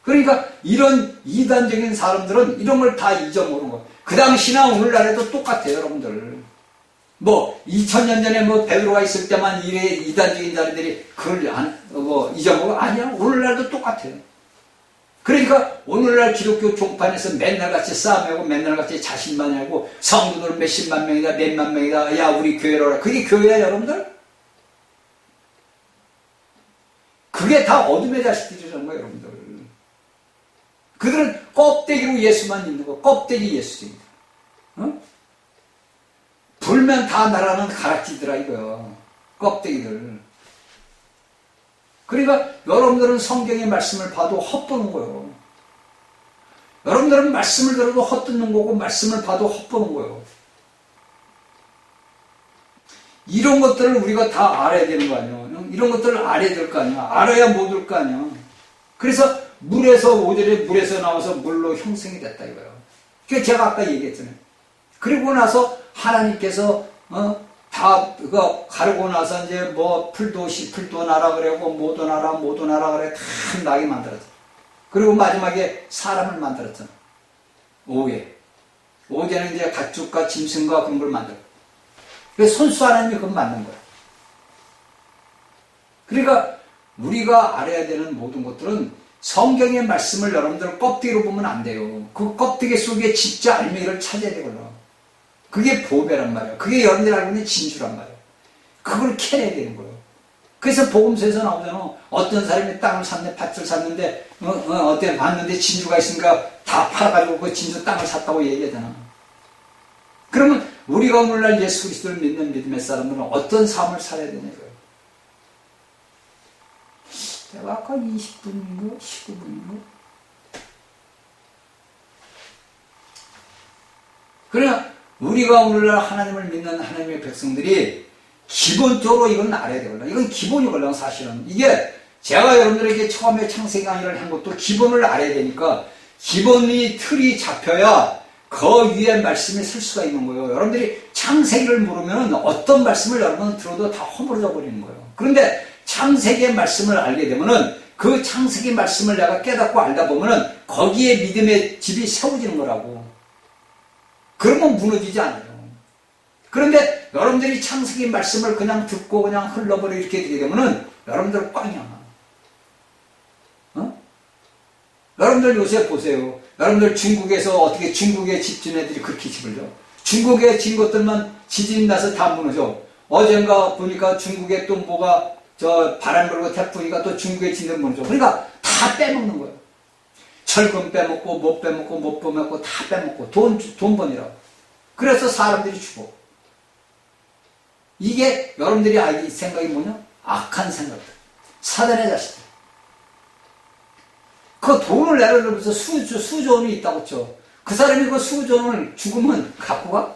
그러니까 이런 이단적인 사람들은 이런 걸 다 잊어먹는 거예요. 그 당시나 오늘날에도 똑같아요, 여러분들. 2000년 전에 베드로가 있을 때만 이단적인 자들이 그걸 잊어먹어? 아니야. 오늘날도 똑같아요. 그러니까 오늘날 기독교 종판에서 맨날 같이 싸움하고 맨날 같이 자신만하고 성도들은 몇십만 명이다, 몇만 명이다. 야, 우리 교회로 오라. 그게 교회야, 여러분들? 그게 다 어둠의 자식들이라는 거예요, 여러분들. 그들은 껍데기로 예수만 있는 거, 껍데기 예수입니다. 어? 불면 다 날아가는 가락지더라 이거요. 껍데기들. 그러니까 여러분들은 성경의 말씀을 봐도 헛보는 거예요. 여러분들은 말씀을 들어도 헛듣는 거고 말씀을 봐도 헛보는 거예요. 이런 것들을 우리가 다 알아야 되는 거 아니에요. 이런 것들을 알아야 될 거 아니야. 알아야 못 올 거 아니야. 그래서 물에서 5절에 물에서 나와서 물로 형성이 됐다 이거예요. 그러니까 제가 아까 얘기했잖아요. 그리고 나서 하나님께서 다 그거 가르고 나서 이제 뭐 풀도 씨풀도 나라 그래고 모도 나라 그래 다 나게 만들었죠. 그리고 마지막에 사람을 만들었잖아. 오개는 이제 가축과 짐승과 그런 걸 만들어. 그래서 손수 하나님이 그걸 만든 거야. 그러니까 우리가 알아야 되는 모든 것들은 성경의 말씀을 여러분들 껍데기로 보면 안 돼요. 그 껍데기 속에 진짜 알맹이를 찾아야 되거든요. 그게 보배란 말이에요. 그게 여러분들이 알고 있는 진주란 말이에요. 그걸 캐내야 되는 거예요. 그래서 복음서에서 나오잖아. 어떤 사람이 땅을 샀네, 밭을 샀는데, 어때, 봤는데 진주가 있으니까 다 팔아가지고 그 진주 땅을 샀다고 얘기하잖아. 그러면 우리가 오늘날 예수 그리스도를 믿는 믿음의 사람들은 어떤 삶을 살아야 되냐, 이거예요. 내가 아까 20분인가? 19분인가? 그러나 우리가 오늘날 하나님을 믿는 하나님의 백성들이 기본적으로 이건 알아야 되거든요. 이건 기본이거든요, 사실은. 이게 제가 여러분들에게 처음에 창세기 강의를 한 것도 기본을 알아야 되니까 기본이 틀이 잡혀야 그 위에 말씀이 쓸 수가 있는 거예요. 여러분들이 창세기를 모르면 어떤 말씀을 여러분 들어도 다 허물어져 버리는 거예요. 그런데 창세기의 말씀을 알게 되면은 그 창세기 말씀을 내가 깨닫고 알다 보면은 거기에 믿음의 집이 세워지는 거라고. 그러면 무너지지 않아요. 그런데 여러분들이 창세기 말씀을 그냥 듣고 그냥 흘러버리고 이렇게 되게 되면은 여러분들 꽝이야. 여러분들 요새 보세요. 여러분들 중국에서 어떻게 중국의 집진 애들이 그렇게 집을 져? 중국에 진 것들만 지진이 나서 다 무너져. 어젠가 보니까 중국에 또 뭐가 저 바람 불고 태풍이가 또 중국에 진데 무너져. 그러니까 다 빼먹는 거예요. 철근 빼먹고 못 빼먹고 다 빼먹고 돈 번이라고. 그래서 사람들이 죽어. 이게 여러분들이 알기 생각이 뭐냐? 악한 생각들. 사단의 자식들. 그 돈을 내려놓으면서 수조원이 있다고 쳐. 그 사람이 그 수조원을 죽으면 갖고 가?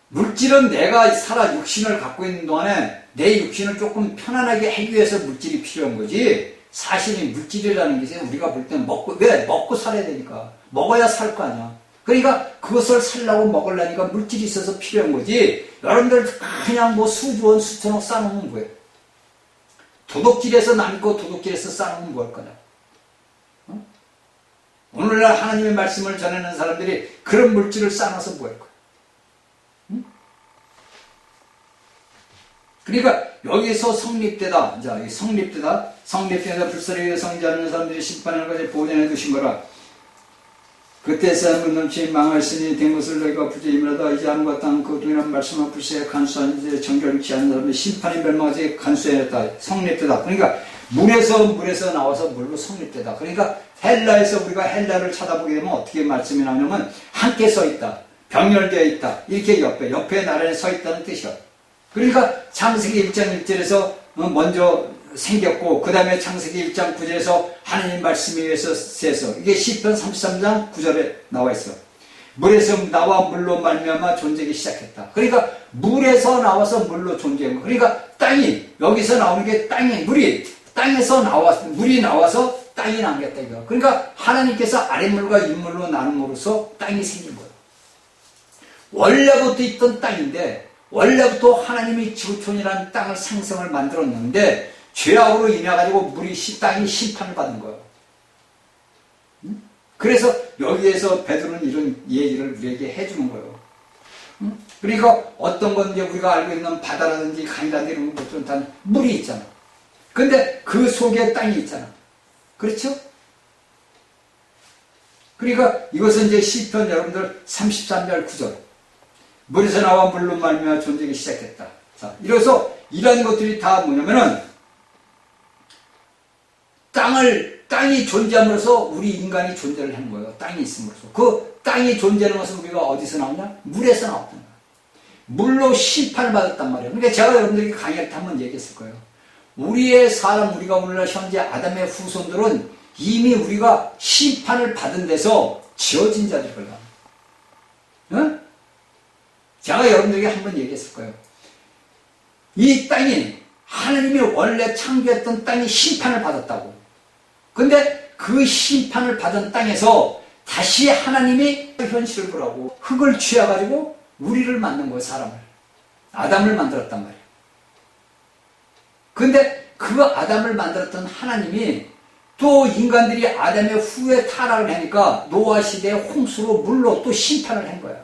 물질은 내가 살아 육신을 갖고 있는 동안에 내 육신을 조금 편안하게 하기 위해서 물질이 필요한 거지. 사실이 물질이라는 것이 우리가 볼 때는 먹고 살아야 되니까. 먹어야 살 거 아니야. 그러니까 그것을 살려고 먹으려니까 물질이 있어서 필요한 거지. 여러분들 그냥 뭐 수조원 수천억 쌓아놓으면 뭐예요? 도둑질에서 남고 도둑질에서 쌓아놓으면 뭐 할 거냐? 오늘날 하나님의 말씀을 전하는 사람들이 그런 물질을 쌓아놔서 뭐 할 거야? 그러니까 여기서 성립되다. 자, 성립되다 불사르게 성리지 않는 사람들이 심판하는 것을 보존해 두신 거라. 그때 사람은 넘치 망할신이 된 것을 너희가 부재임이라도 이제 하늘과 땅 그 동일한 말씀과 불세에 간수한 이제 정결치 않은 사람들이 심판이 멸망하지 간수해냈다. 성립되다. 그러니까 물에서 나와서 물로 성립되다. 그러니까 헬라에서 우리가 헬라를 찾아보게 되면 어떻게 말씀이 나오냐면 함께 서 있다. 병렬되어 있다. 이렇게 옆에 나란히 서 있다는 뜻이야. 그러니까 창세기 1장 1절에서 먼저 생겼고 그 다음에 창세기 1장 9절에서 하나님 말씀에 의해서 세서 이게 시편 33장 9절에 나와 있어. 물에서 나와 물로 말미암아 존재하기 시작했다. 그러니까 물에서 나와서 물로 존재한 거. 그러니까 땅이 여기서 나오는 게 물이 땅에서 물이 나와서 땅이 남겠다 이거. 그러니까 하나님께서 아랫물과 윗물로 나눔으로써 땅이 생긴 거예요. 원래부터 있던 땅인데 원래부터 하나님이 지구촌이라는 땅을 생성을 만들었는데 죄악으로 인해가지고 땅이 심판을 받은 거예요. 그래서 여기에서 베드로는 이런 얘기를 우리에게 해주는 거예요. 그러니까 어떤 건 이제 우리가 알고 있는 바다라든지 강이라든지 이런 것들은 다 물이 있잖아. 근데 그 속에 땅이 있잖아. 그렇죠? 그러니까 이것은 이제 시편 여러분들 33절 9절. 물에서 나와 물로 말미암아 존재하기 시작했다. 자, 이래서 이런 것들이 다 뭐냐면은 땅을 땅이 존재함으로써 우리 인간이 존재를 하는 거예요. 땅이 있음으로써. 그 땅이 존재하는 것은 우리가 어디서 나오냐? 물에서 나왔던 거예요. 물로 심판을 받았단 말이에요. 그러니까 제가 여러분들에게 강의할 때 한번 얘기했을 거예요. 우리의 사람, 우리가 오늘날 현재 아담의 후손들은 이미 우리가 심판을 받은 데서 지어진 자들이거든요. 응? 제가 여러분들에게 한번 얘기했을 거예요. 이 땅이 하나님이 원래 창조했던 땅이 심판을 받았다고. 근데 그 심판을 받은 땅에서 다시 하나님이 현실을 보라고 흙을 취해가지고 우리를 만든 거예요. 사람을. 아담을 만들었단 말이에요. 근데 그 아담을 만들었던 하나님이 또 인간들이 아담의 후에 타락을 하니까 노아 시대에 홍수로 물로 또 심판을 한 거야.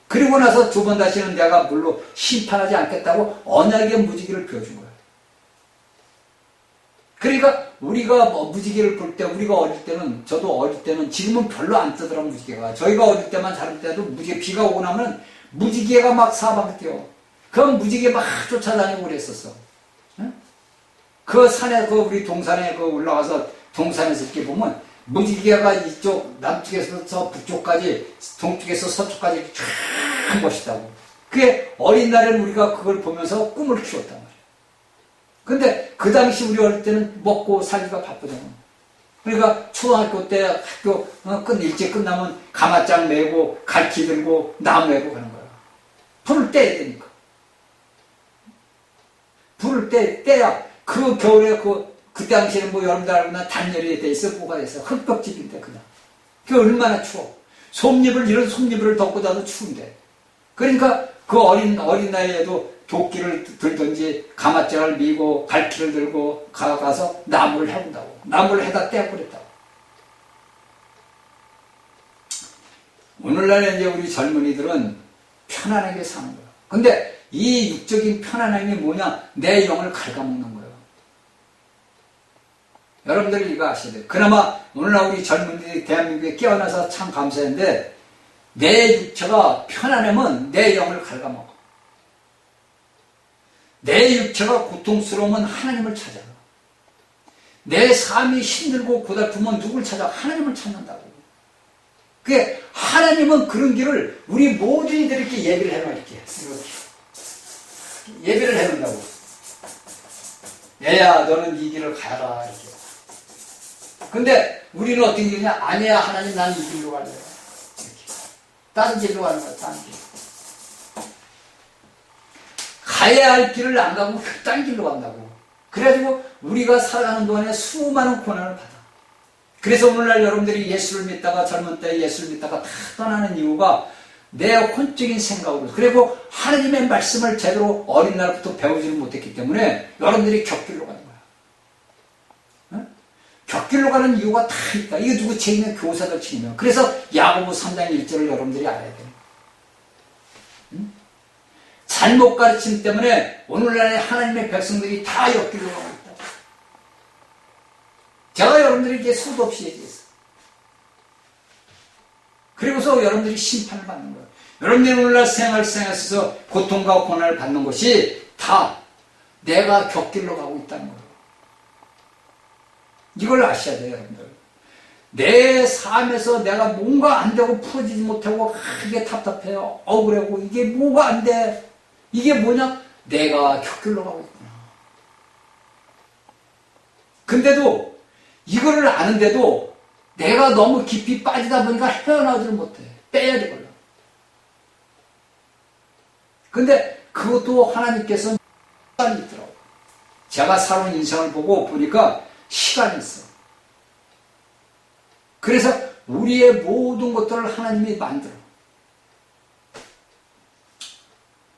그리고 나서 두 번 다시는 내가 물로 심판하지 않겠다고 언약의 무지개를 비워준 거야. 그러니까 우리가 무지개를 볼 때, 우리가 어릴 때는, 저도 어릴 때는, 지금은 별로 안 뜨더라고, 무지개가. 저희가 어릴 때만 자랄 때도 무지개, 비가 오고 나면 무지개가 막 사방에 뛰어. 그럼 무지개 막 쫓아다니고 그랬었어. 응? 그 산에, 우리 동산에 올라가서 동산에서 이렇게 보면 무지개가 이쪽, 남쪽에서 저 북쪽까지, 동쪽에서 서쪽까지 쫙 멋있다고. 그게 어린 날에는 우리가 그걸 보면서 꿈을 키웠단 말이야. 근데 그 당시 우리 어릴 때는 먹고 살기가 바쁘잖아. 그러니까 초등학교 때 학교 일찍 끝나면 가마장 메고 갈퀴 들고 나무 메고 가는 거야. 불을 떼야 되니까. 불을 떼야 그 겨울에 그 당시에는 뭐 여러분들 알고나 단열이 돼 있어, 뭐가 돼 있어. 흙벽집인데 그냥. 그게 얼마나 추워. 이런 솜잎을 덮고 자도 추운데. 그러니까 그 어린 나이에도 도끼를 들든지 가마장을 미고 갈퀴를 들고 가서 나무를 해본다고. 나무를 해다 떼고 그랬다고. 오늘날 이제 우리 젊은이들은 편안하게 사는 거야. 근데 이 육적인 편안함이 뭐냐? 내 영을 갉아먹는 거예요. 여러분들이 이거 아셔야 돼요. 그나마 오늘날 우리 젊은이들이 대한민국에 깨어나서 참 감사한데 내 육체가 편안하면 내 영을 갉아먹어. 내 육체가 고통스러우면 하나님을 찾아. 내 삶이 힘들고 고달프면 누굴 찾아? 하나님을 찾는다고. 그게 하나님은 그런 길을 우리 모든 이들에게 예비를 해놔 이렇게. 예비를 해놓는다고. 얘야 너는 이 길을 가라 이렇게. 근데 우리는 어떤 길이냐? 아니야 하나님 난 이 길로 갈래. 이렇게. 다른 길로 가는 거야. 다른 길. 가야 할 길을 안 가고 딴 길로 간다고. 그래가지고 우리가 살아가는 동안에 수많은 고난을 받아. 그래서 오늘날 여러분들이 예수를 믿다가 젊은 때 예수를 믿다가 다 떠나는 이유가 내 혼적인 생각으로. 그리고 하나님의 말씀을 제대로 어린 날부터 배우지를 못했기 때문에 여러분들이 격길로 가는 거야. 응? 격길로 가는 이유가 다 있다. 이거 누구 책임은 교사들 책임이야. 그래서 야고보 3장 1절을 여러분들이 알아야 돼. 응? 잘못 가르침 때문에 오늘날의 하나님의 백성들이 다 역길로 가고 있다. 제가 여러분들에게 수도 없이 얘기했어요. 그리고서 여러분들이 심판을 받는 거예요. 여러분들이 오늘날 생활상에 있어서 고통과 고난을 받는 것이 다 내가 격길로 가고 있다는 거예요. 이걸 아셔야 돼요, 여러분들. 내 삶에서 내가 뭔가 안 되고 풀어지지 못하고 이게 답답해요. 억울하고 이게 뭐가 안 돼. 이게 뭐냐? 내가 격길로 가고 있구나. 근데도 이거를 아는데도 내가 너무 깊이 빠지다 보니까 헤어나오지를 못해. 빼야 되거든. 근데 그것도 하나님께서는 시간이 있더라고. 제가 살아온 인생을 보니까 시간이 있어. 그래서 우리의 모든 것들을 하나님이 만들어.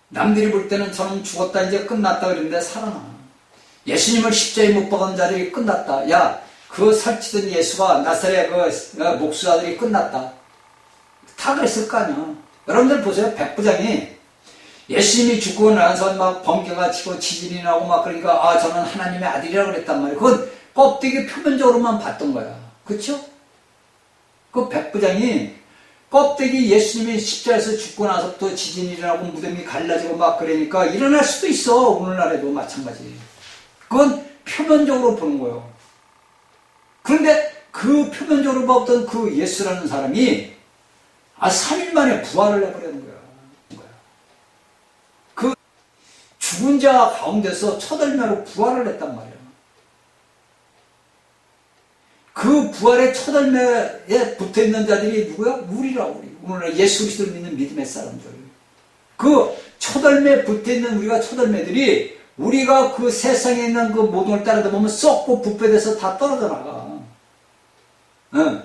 남들이 볼 때는 저는 죽었다 이제 끝났다 그랬는데 살아나. 예수님을 십자가에 못 박은 자들이 끝났다. 야, 그 설치던 예수가 나사렛 그 목수자들이 끝났다. 다 그랬을 거 아니야. 여러분들 보세요. 백부장이 예수님이 죽고 나서 막 번개가 치고 지진이 나고 막 그러니까 아 저는 하나님의 아들이라고 그랬단 말이에요. 그건 껍데기 표면적으로만 봤던 거야. 그렇죠? 그 백부장이 껍데기 예수님이 십자가에서 죽고 나서부터 지진이 일어나고 무덤이 갈라지고 막 그러니까 일어날 수도 있어. 오늘날에도 마찬가지. 그건 표면적으로 보는 거예요. 그런데 그 표면적으로 봤던 그 예수라는 사람이 3일 만에 부활을 해버리는 거야. 그 죽은 자 가운데서 첫 열매로 부활을 했단 말이야. 그 부활의 첫 열매에 붙어있는 자들이 누구야? 우리라, 우리. 오늘날 예수 그리스도를 믿는 믿음의 사람들. 그 첫 열매에 붙어있는 우리가 첫 열매들이 우리가 그 세상에 있는 그 모든 걸 따르다 보면 썩고 부패돼서 다 떨어져 나가. 응.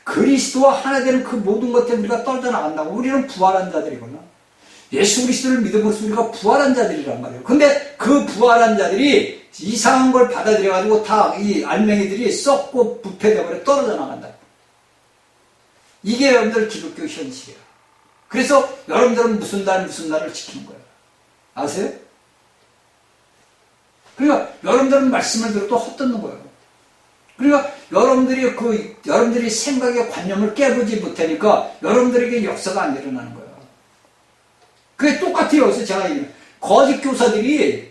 그리스도와 하나 되는 그 모든 것 때문에 우리가 떨어져 나간다고. 우리는 부활한 자들이구나. 예수 그리스도를 믿음으로써 우리가 부활한 자들이란 말이에요. 근데 그 부활한 자들이 이상한 걸 받아들여가지고 다 이 알맹이들이 썩고 부패되어버려 떨어져 나간다. 이게 여러분들 기독교 현실이야. 그래서 여러분들은 무슨 날을 지키는 거예요. 아세요? 그러니까 여러분들은 말씀을 들어도 헛듣는 거예요. 그러니까 여러분들이 생각의 관념을 깨보지 못하니까 여러분들에게 역사가 안 일어나는 거예요. 그게 똑같아요. 그래서 제가 거짓 교사들이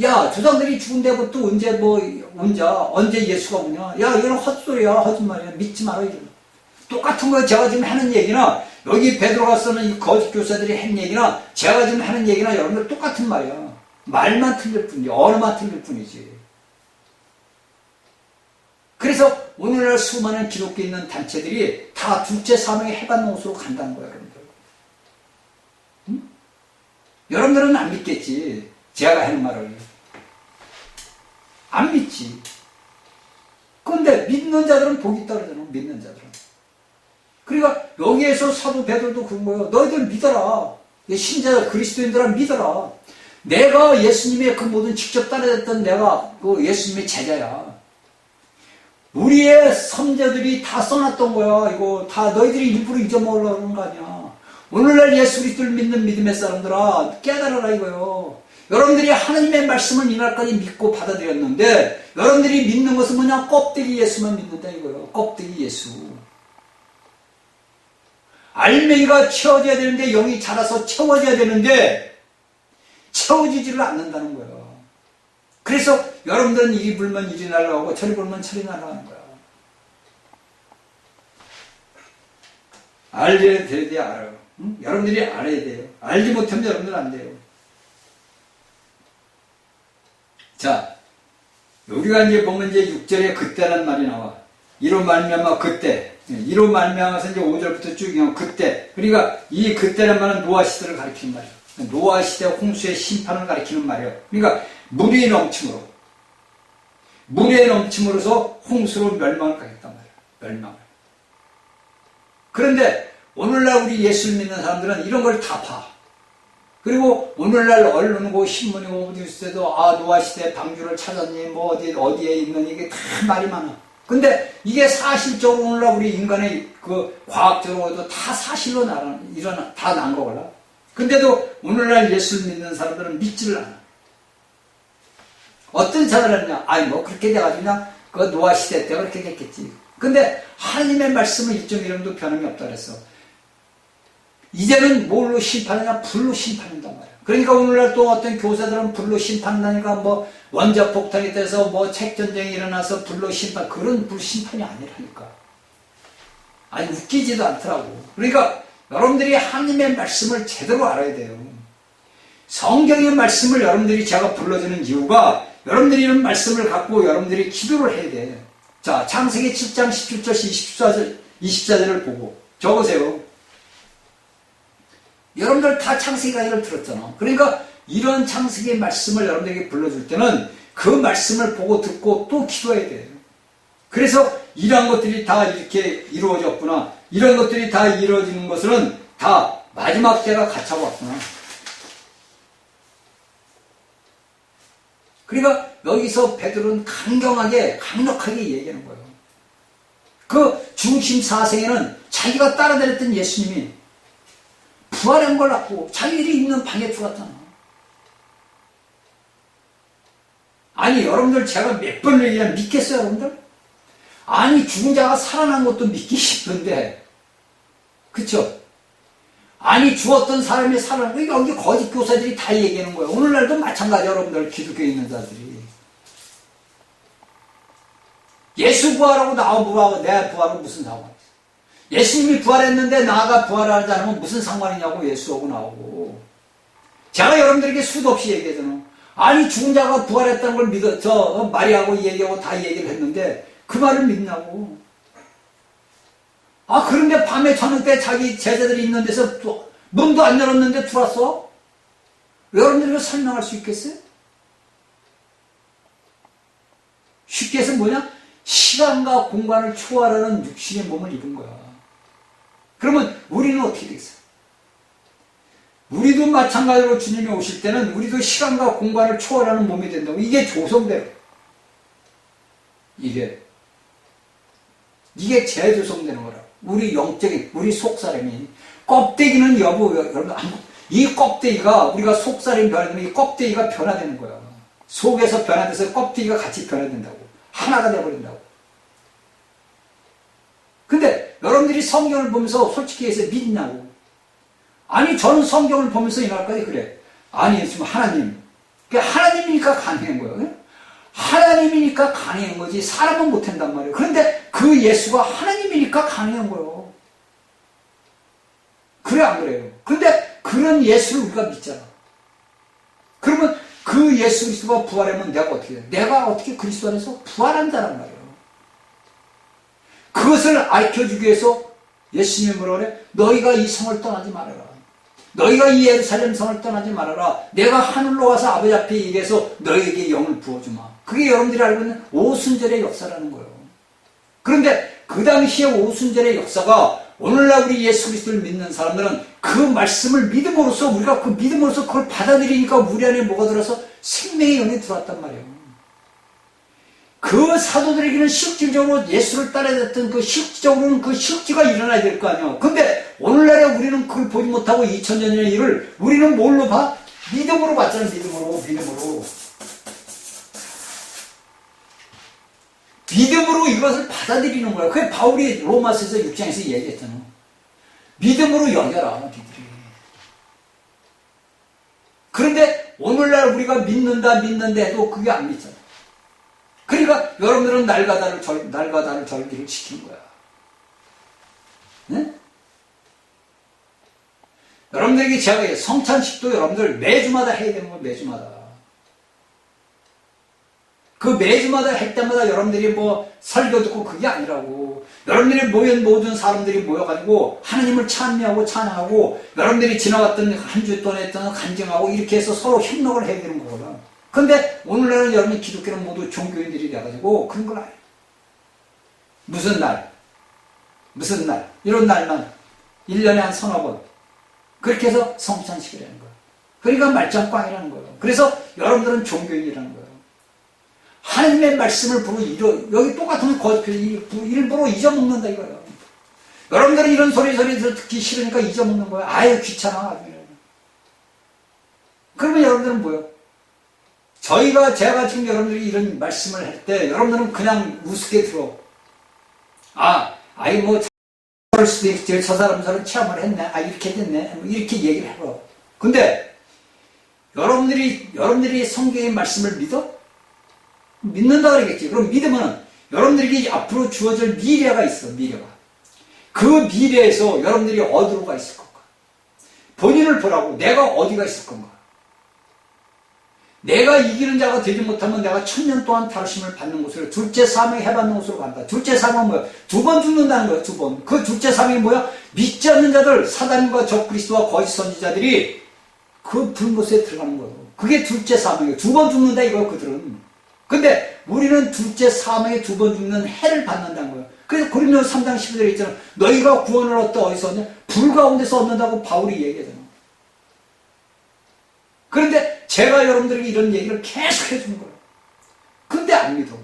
야, 조상들이 죽은 데부터 언제 예수가 오냐? 야, 이건 헛소리야, 거짓말이야. 믿지 마라. 이런. 똑같은 거예요. 제가 지금 하는 얘기나 여기 베드로가 쓰는 이 거짓 교사들이 한 얘기나 제가 지금 하는 얘기나 여러분들 똑같은 말이야. 말만 틀릴 뿐이지. 언어만 틀릴 뿐이지. 그래서 오늘날 수많은 기독교 있는 단체들이 다 둘째 사명의 해반농수로 간다는 거예요. 여러분들. 응? 여러분들은 안 믿겠지. 제가 하는 말을. 안 믿지. 그런데 믿는 자들은 복이 떨어지는 믿는 자들은. 그러니까 여기에서 사도 베드로도 그런 거예요. 너희들 믿어라. 신자 그리스도인들아 믿어라. 내가 예수님의 그 모든 직접 따라했던 내가 그 예수님의 제자야. 우리의 선자들이 다 써놨던 거야. 이거 다 너희들이 일부러 잊어먹으려고 하는 거 아니야. 오늘날 예수 그리스도를 믿는 믿음의 사람들아 깨달아라 이거요. 여러분들이 하나님의 말씀을 이날까지 믿고 받아들였는데 여러분들이 믿는 것은 뭐냐? 껍데기 예수만 믿는다 이거예요. 껍데기 예수. 알맹이가 채워져야 되는데 영이 자라서 채워져야 되는데 채워지지를 않는다는 거예요. 그래서 여러분들은 이리 불면 이리 날아가고 저리 불면 저리 날아가는 거야. 알려야 돼야 알아요. 응? 여러분들이 알아야 돼요. 알지 못하면 여러분들 안 돼요. 자, 우리가 이제 보면 이제 6절에 그때란 말이 나와. 이로 말미암아 그때. 이로 말미암아서 이제 5절부터 쭉 그냥 그때. 그러니까 이 그때란 말은 노아 시대를 가리키는 말이에요. 노아 시대 홍수의 심판을 가리키는 말이에요. 그러니까 물이 넘침으로서 홍수로 멸망을 가겠단 말이에요. 멸망을. 그런데 오늘날 우리 예수를 믿는 사람들은 이런 걸 다 봐. 그리고 오늘날 언론이고 신문이고 뉴스에도 노아 시대 방주를 찾았니 뭐 어디에 있는 이게 다 말이 많아. 근데 이게 사실적으로 오늘날 우리 인간의 그 과학적으로도 다 사실로 다 난 거구나. 근데도 오늘날 예수를 믿는 사람들은 믿지를 않아. 어떤 사람을 하느냐? 뭐 그렇게 돼가지고 그냥 그 노아 시대 때 그렇게 됐겠지. 근데 하나님의 말씀은 일정 이름도 변함이 없다 그랬어. 이제는 뭘로 심판하냐? 불로 심판한단 말이야. 그러니까 오늘날 또 어떤 교사들은 불로 심판한다니까 뭐 원자폭탄이 돼서 뭐 책전쟁이 일어나서 불로 심판, 그런 불 심판이 아니라니까. 아니 웃기지도 않더라고. 그러니까 여러분들이 하나님의 말씀을 제대로 알아야 돼요. 성경의 말씀을 여러분들이 제가 불러주는 이유가 여러분들이 이런 말씀을 갖고 여러분들이 기도를 해야 돼. 자, 창세기 7장 17절 24절을 보고 적으세요. 여러분들 다 창세기 강의를 들었잖아. 그러니까 이런 창세기의 말씀을 여러분들에게 불러줄 때는 그 말씀을 보고 듣고 또 기도해야 돼요. 그래서 이러한 것들이 다 이렇게 이루어졌구나. 이런 것들이 다 이루어지는 것은 다 마지막 때가 갇혀왔구나. 그러니까 여기서 베드로는 강력하게 얘기하는 거예요. 그 중심 사생에는 자기가 따라다녔던 예수님이 부활한 걸 낳고 자기들이 있는 방에 들어갔잖아. 아니 여러분들 제가 몇 번을 얘기하면 믿겠어요 여러분들? 아니 죽은 자가 살아난 것도 믿기 싶은데 그쵸? 아니 죽었던 사람이 살아난 거 여기 거짓 교사들이 다 얘기하는 거예요. 오늘날도 마찬가지 여러분들 기독교에 있는 자들이. 예수 부활하고 내 부활은 무슨 상관이 있어? 예수님이 부활했는데 나가 부활하지 않으면 무슨 상관이냐고 예수하고 나오고. 제가 여러분들에게 수도 없이 얘기하잖아. 아니 죽은 자가 부활했다는 걸 믿어 마리아하고 얘기하고 다 얘기를 했는데 그 말을 믿냐고. 아 그런데 밤에 저녁 때 자기 제자들이 있는 데서 또 문도 안 열었는데 들어왔어? 여러분들이 설명할 수 있겠어요? 쉽게 해서 뭐냐? 시간과 공간을 초월하는 육신의 몸을 입은 거야. 그러면 우리는 어떻게 되겠어요? 우리도 마찬가지로 주님이 오실 때는 우리도 시간과 공간을 초월하는 몸이 된다고. 이게 조성대로. 이게 재조성되는 거라. 우리 영적인, 우리 속사람이. 껍데기는 여러분, 이 껍데기가, 우리가 속살이 변화되면 이 껍데기가 변화되는 거야. 속에서 변화돼서 껍데기가 같이 변화된다고. 하나가 되어버린다고. 근데 여러분들이 성경을 보면서 솔직히 해서 믿냐고. 아니, 저는 성경을 보면서 이날까지 그래. 아니, 지금 하나님. 하나님이니까 가능한 거예요. 하나님이니까 가능한 거지. 사람은 못한단 말이에요. 그런데 그 예수가 하나님이니까 가능한 거예요. 그래, 안 그래요? 근데 그런 예수를 우리가 믿잖아. 그러면 그 예수 그리스도가 부활하면 내가 어떻게 돼? 내가 어떻게 그리스도 안에서 부활한다는 말이에요. 그것을 알려주기 위해서 예수님이 뭐라 그래? 너희가 이 성을 떠나지 말아라. 너희가 이 예루살렘 성을 떠나지 말아라. 내가 하늘로 가서 아버지 앞에 얘기해서 너희에게 영을 부어주마. 그게 여러분들이 알고 있는 오순절의 역사라는 거예요. 그런데 그 당시의 오순절의 역사가 오늘날 우리 예수 그리스도를 믿는 사람들은 그 말씀을 믿음으로써 우리가 그 믿음으로써 그걸 받아들이니까 우리 안에 뭐가 들어서 생명의 영이 들어왔단 말이에요. 그 사도들에게는 실질적으로 예수를 따라했던 그 실질적으로는 그 실지가 일어나야 될 거 아니에요. 근데 오늘날에 우리는 그걸 보지 못하고 2000년 전의 일을 우리는 뭘로 봐? 믿음으로 봤잖아요. 믿음으로. 믿음으로 이것을 받아들이는 거야. 그게 바울이 로마서에서 6장에서 얘기했잖아. 믿음으로 여겨라, 니들이. 그런데 오늘날 우리가 믿는데 해도 그게 안 믿잖아. 그러니까 여러분들은 날가다를 절기를 지킨 거야. 네? 여러분들에게 제가 성찬식도 여러분들 매주마다 해야 되는 거야, 매주마다. 그 매주마다 할 때마다 여러분들이 뭐 설교 듣고 그게 아니라고. 여러분들이 모든 사람들이 모여가지고 하나님을 찬미하고 찬양하고 여러분들이 지나갔던 한 주 동안 했던 간증하고 이렇게 해서 서로 협력을 해야 되는 거거든. 근데 오늘날은 여러분 기독교는 모두 종교인들이 돼가지고 그런 걸 안 해요. 무슨 날 이런 날만 1년에 한 서너 번 그렇게 해서 성찬식을 하는 거예요. 그러니까 말짱꽝이라는 거예요. 그래서 여러분들은 종교인이라는 거예요. 하나님의 말씀을 여기 똑같은 일부러 잊어먹는다 이거예요. 여러분들은 이런 소리 듣기 싫으니까 잊어먹는 거예요. 아유 귀찮아. 그러면 여러분들은 뭐예요? 제가 지금 여러분들이 이런 말씀을 할 때 여러분들은 그냥 우습게 들어. 그럴 수도 있지. 저 사람처럼 체험을 했네. 이렇게 됐네. 이렇게 얘기를 해봐. 근데 여러분들이 성경의 말씀을 믿어? 믿는다 그러겠지. 그럼 믿으면 여러분들에게 앞으로 주어질 미래가 있어. 미래가. 그 미래에서 여러분들이 어디로 가 있을 건가? 본인을 보라고. 내가 어디가 있을 건가? 내가 이기는 자가 되지 못하면 내가 1000년 동안 다루심을 받는 곳으로 둘째 사명이 해받는 곳으로 간다. 둘째 사명은 뭐야? 2번 죽는다는 거야. 2번. 그 둘째 사명이 뭐야? 믿지 않는 자들, 사단과 적그리스도와 거짓 선지자들이 그 불못에 들어가는 거예요. 그게 둘째 사명이에요. 2번 죽는다 이거예요. 그들은. 근데 우리는 둘째 사명에 2번 죽는 해를 받는다는 거예요. 그래서 고린도서 3장 11절에 있잖아. 너희가 구원을 어디서 얻냐? 불 가운데서 얻는다고 바울이 얘기하잖아. 그런데 제가 여러분들에게 이런 얘기를 계속 해주는 거예요. 근데 안 믿어.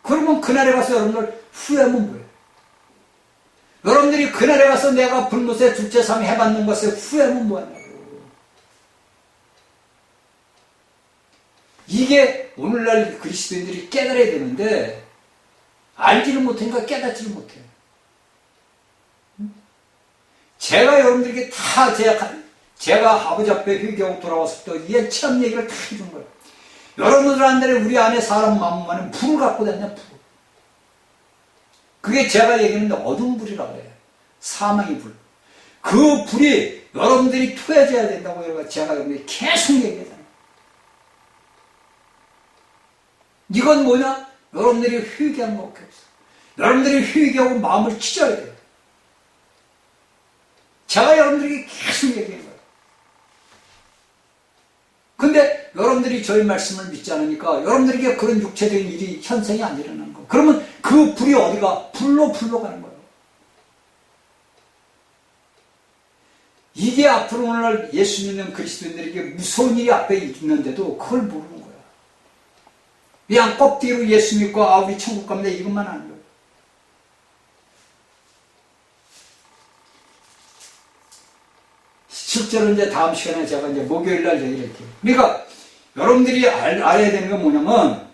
그러면 그날에 가서 여러분들 후회하면 뭐예요? 여러분들이 그날에 가서 내가 불못에 둘째 사명 해받는 것에 후회하면 뭐하냐고. 이게 오늘날 그리스도인들이 깨달아야 되는데 알지를 못하니까 깨닫지를 못해요. 제가 여러분들에게 다 제가 아버지 앞에 회개하고 돌아왔을 때 이 체험 얘기를 다 해준 거예요. 여러분들한테 우리 안에 사람 마음만은 불을 갖고 다니냐, 불. 그게 제가 얘기하는데 어두운 불이라고 해요. 사망의 불. 그 불이 여러분들이 투여져야 된다고 제가 계속 얘기하잖아요. 이건 뭐냐? 여러분들이 회개하는 것밖에 없어. 여러분들이 회개하고 마음을 찢어야 돼요. 제가 여러분들에게 계속 얘기하는 거예요. 근데 여러분들이 저희 말씀을 믿지 않으니까 여러분들에게 그런 육체적인 일이 현상이 안 일어나는 거예요. 그러면 그 불이 어디가? 불로 가는 거예요. 이게 앞으로 오늘날 예수 믿는 그리스도인들에게 무서운 일이 앞에 있는데도 그걸 모르는 거예요. 그냥 껍데기로 예수 믿고 우리 천국 갑니다 이것만 하는 거예요. 실제로 이제 다음 시간에 제가 이제 목요일 날 얘기를 할게요. 그러니까 여러분들이 알아야 되는 건 뭐냐면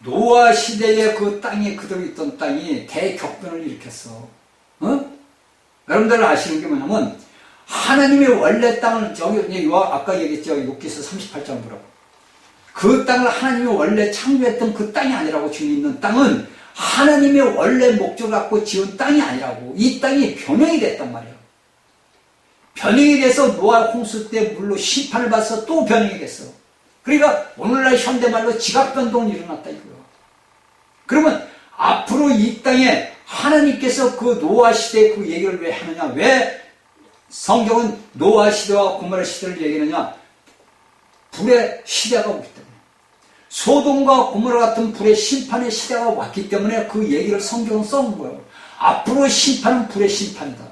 노아 시대에 그 땅에 그대로 있던 땅이 대격변을 일으켰어. 여러분들 아시는 게 뭐냐면 하나님의 원래 땅을 아까 얘기했죠. 욥기서 38장 보라고. 그 땅을 하나님이 원래 창조했던 그 땅이 아니라고 지금 있는 땅은 하나님의 원래 목적을 갖고 지은 땅이 아니라고. 이 땅이 변형이 됐단 말이에요. 변형이 돼서 노아 홍수 때 물로 심판을 받아서 또 변형이 됐어. 그러니까 오늘날 현대말로 지각변동이 일어났다 이거예요. 그러면 앞으로 이 땅에 하나님께서 그 노아 시대의 그 얘기를 왜 하느냐? 왜 성경은 노아 시대와 고모라 시대를 얘기하느냐? 불의 시대가 오기 때문에. 소돔과 고모라 같은 불의 심판의 시대가 왔기 때문에 그 얘기를 성경은 써놓은 거예요. 앞으로 심판은 불의 심판이다.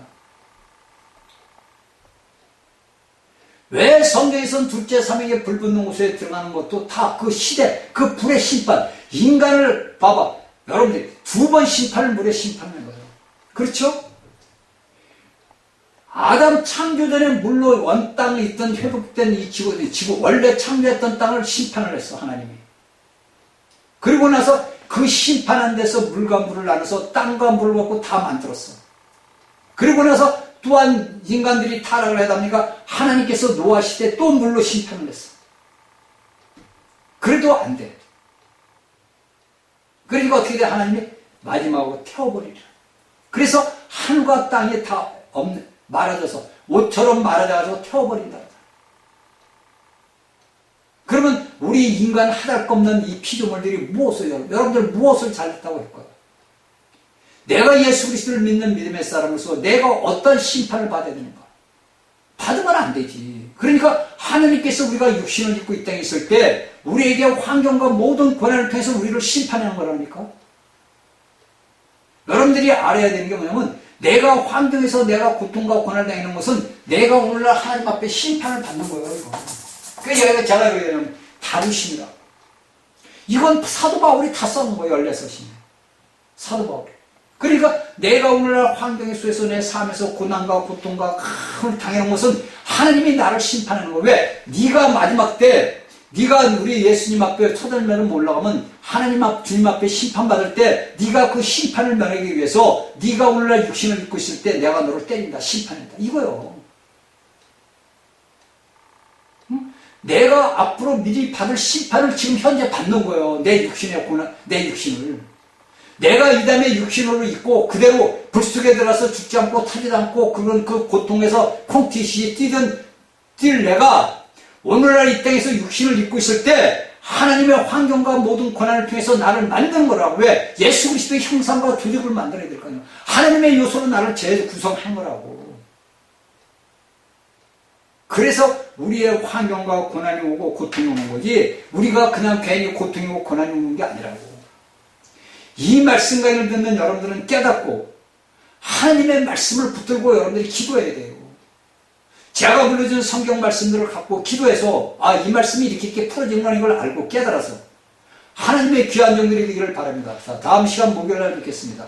왜 성경에서는 둘째 삼위의 불 붙는 곳에 들어가는 것도 다 그 시대, 그 불의 심판. 인간을 봐봐. 여러분들이 두 번 심판을 물의 심판하는 거예요. 그렇죠? 아담 창조 전에 물로 원 땅에 있던 회복된 이 지구 원래 창조했던 땅을 심판을 했어 하나님이. 그리고 나서 그 심판한 데서 물과 물을 나눠서 땅과 물을 먹고 다 만들었어. 그리고 나서 또한 인간들이 타락을 하다 보니까 하나님께서 노아 시대 또 물로 심판을 했어. 그래도 안 돼. 그러니까 어떻게 돼? 하나님이 마지막으로 태워버리라. 그래서 하늘과 땅이 다 말아져서 옷처럼 말아져서 태워버린다. 그러면 우리 인간 하달없는 이 피조물들이 무엇을 여러분들 무엇을 잘했다고 할 거예요? 내가 예수 그리스도를 믿는 믿음의 사람으로서 내가 어떤 심판을 받아야 되는가? 받으면 안 되지. 그러니까 하나님께서 우리가 육신을 입고 이 땅에 있을 때 우리에게 환경과 모든 권한을 통해서 우리를 심판하는 거라니까. 여러분들이 알아야 되는 게 뭐냐면 내가 환경에서 내가 고통과 고난을 당하는 것은 내가 오늘날 하나님 앞에 심판을 받는 거예요. 이거. 그러니까 제가 얘기하면 다루심이라. 이건 사도 바울이 다 써놓은 거예요. 16서신에. 사도 바울이. 그러니까 내가 오늘날 환경에 속에서 내 삶에서 고난과 고통과 큰 당하는 것은 하나님이 나를 심판하는 거예요. 왜? 네가 마지막 때 네가 우리 예수님 앞에 초단면을 올라가면 하나님 주님 앞에 심판받을 때 네가 그 심판을 면하기 위해서 네가 오늘날 육신을 입고 있을 때 내가 너를 때린다. 심판한다. 이거요. 응? 내가 앞으로 미리 받을 심판을 지금 현재 받는 거예요. 내 육신의 고난, 내 육신을. 내가 이 다음에 육신으로 있고 그대로 불 속에 들어가서 죽지 않고 타지도 않고 그런 그 고통에서 콩티시 뛸 내가 오늘날 이 땅에서 육신을 입고 있을 때 하나님의 환경과 모든 고난을 통해서 나를 만드는 거라고. 왜? 예수 그리스도의 형상과 조직을 만들어야 될 거 아니에요. 하나님의 요소로 나를 재구성한 거라고. 그래서 우리의 환경과 고난이 오고 고통이 오는 거지 우리가 그냥 괜히 고통이 오고 고난이 오는 게 아니라고. 이 말씀 강의를 듣는 여러분들은 깨닫고 하나님의 말씀을 붙들고 여러분들이 기도해야 돼요. 제가 불러준 성경 말씀들을 갖고 기도해서 이 말씀이 이렇게 풀어지는 거라는 걸 알고 깨달아서 하나님의 귀한 종들이 되기를 바랍니다. 자, 다음 시간 목요일 날 뵙겠습니다.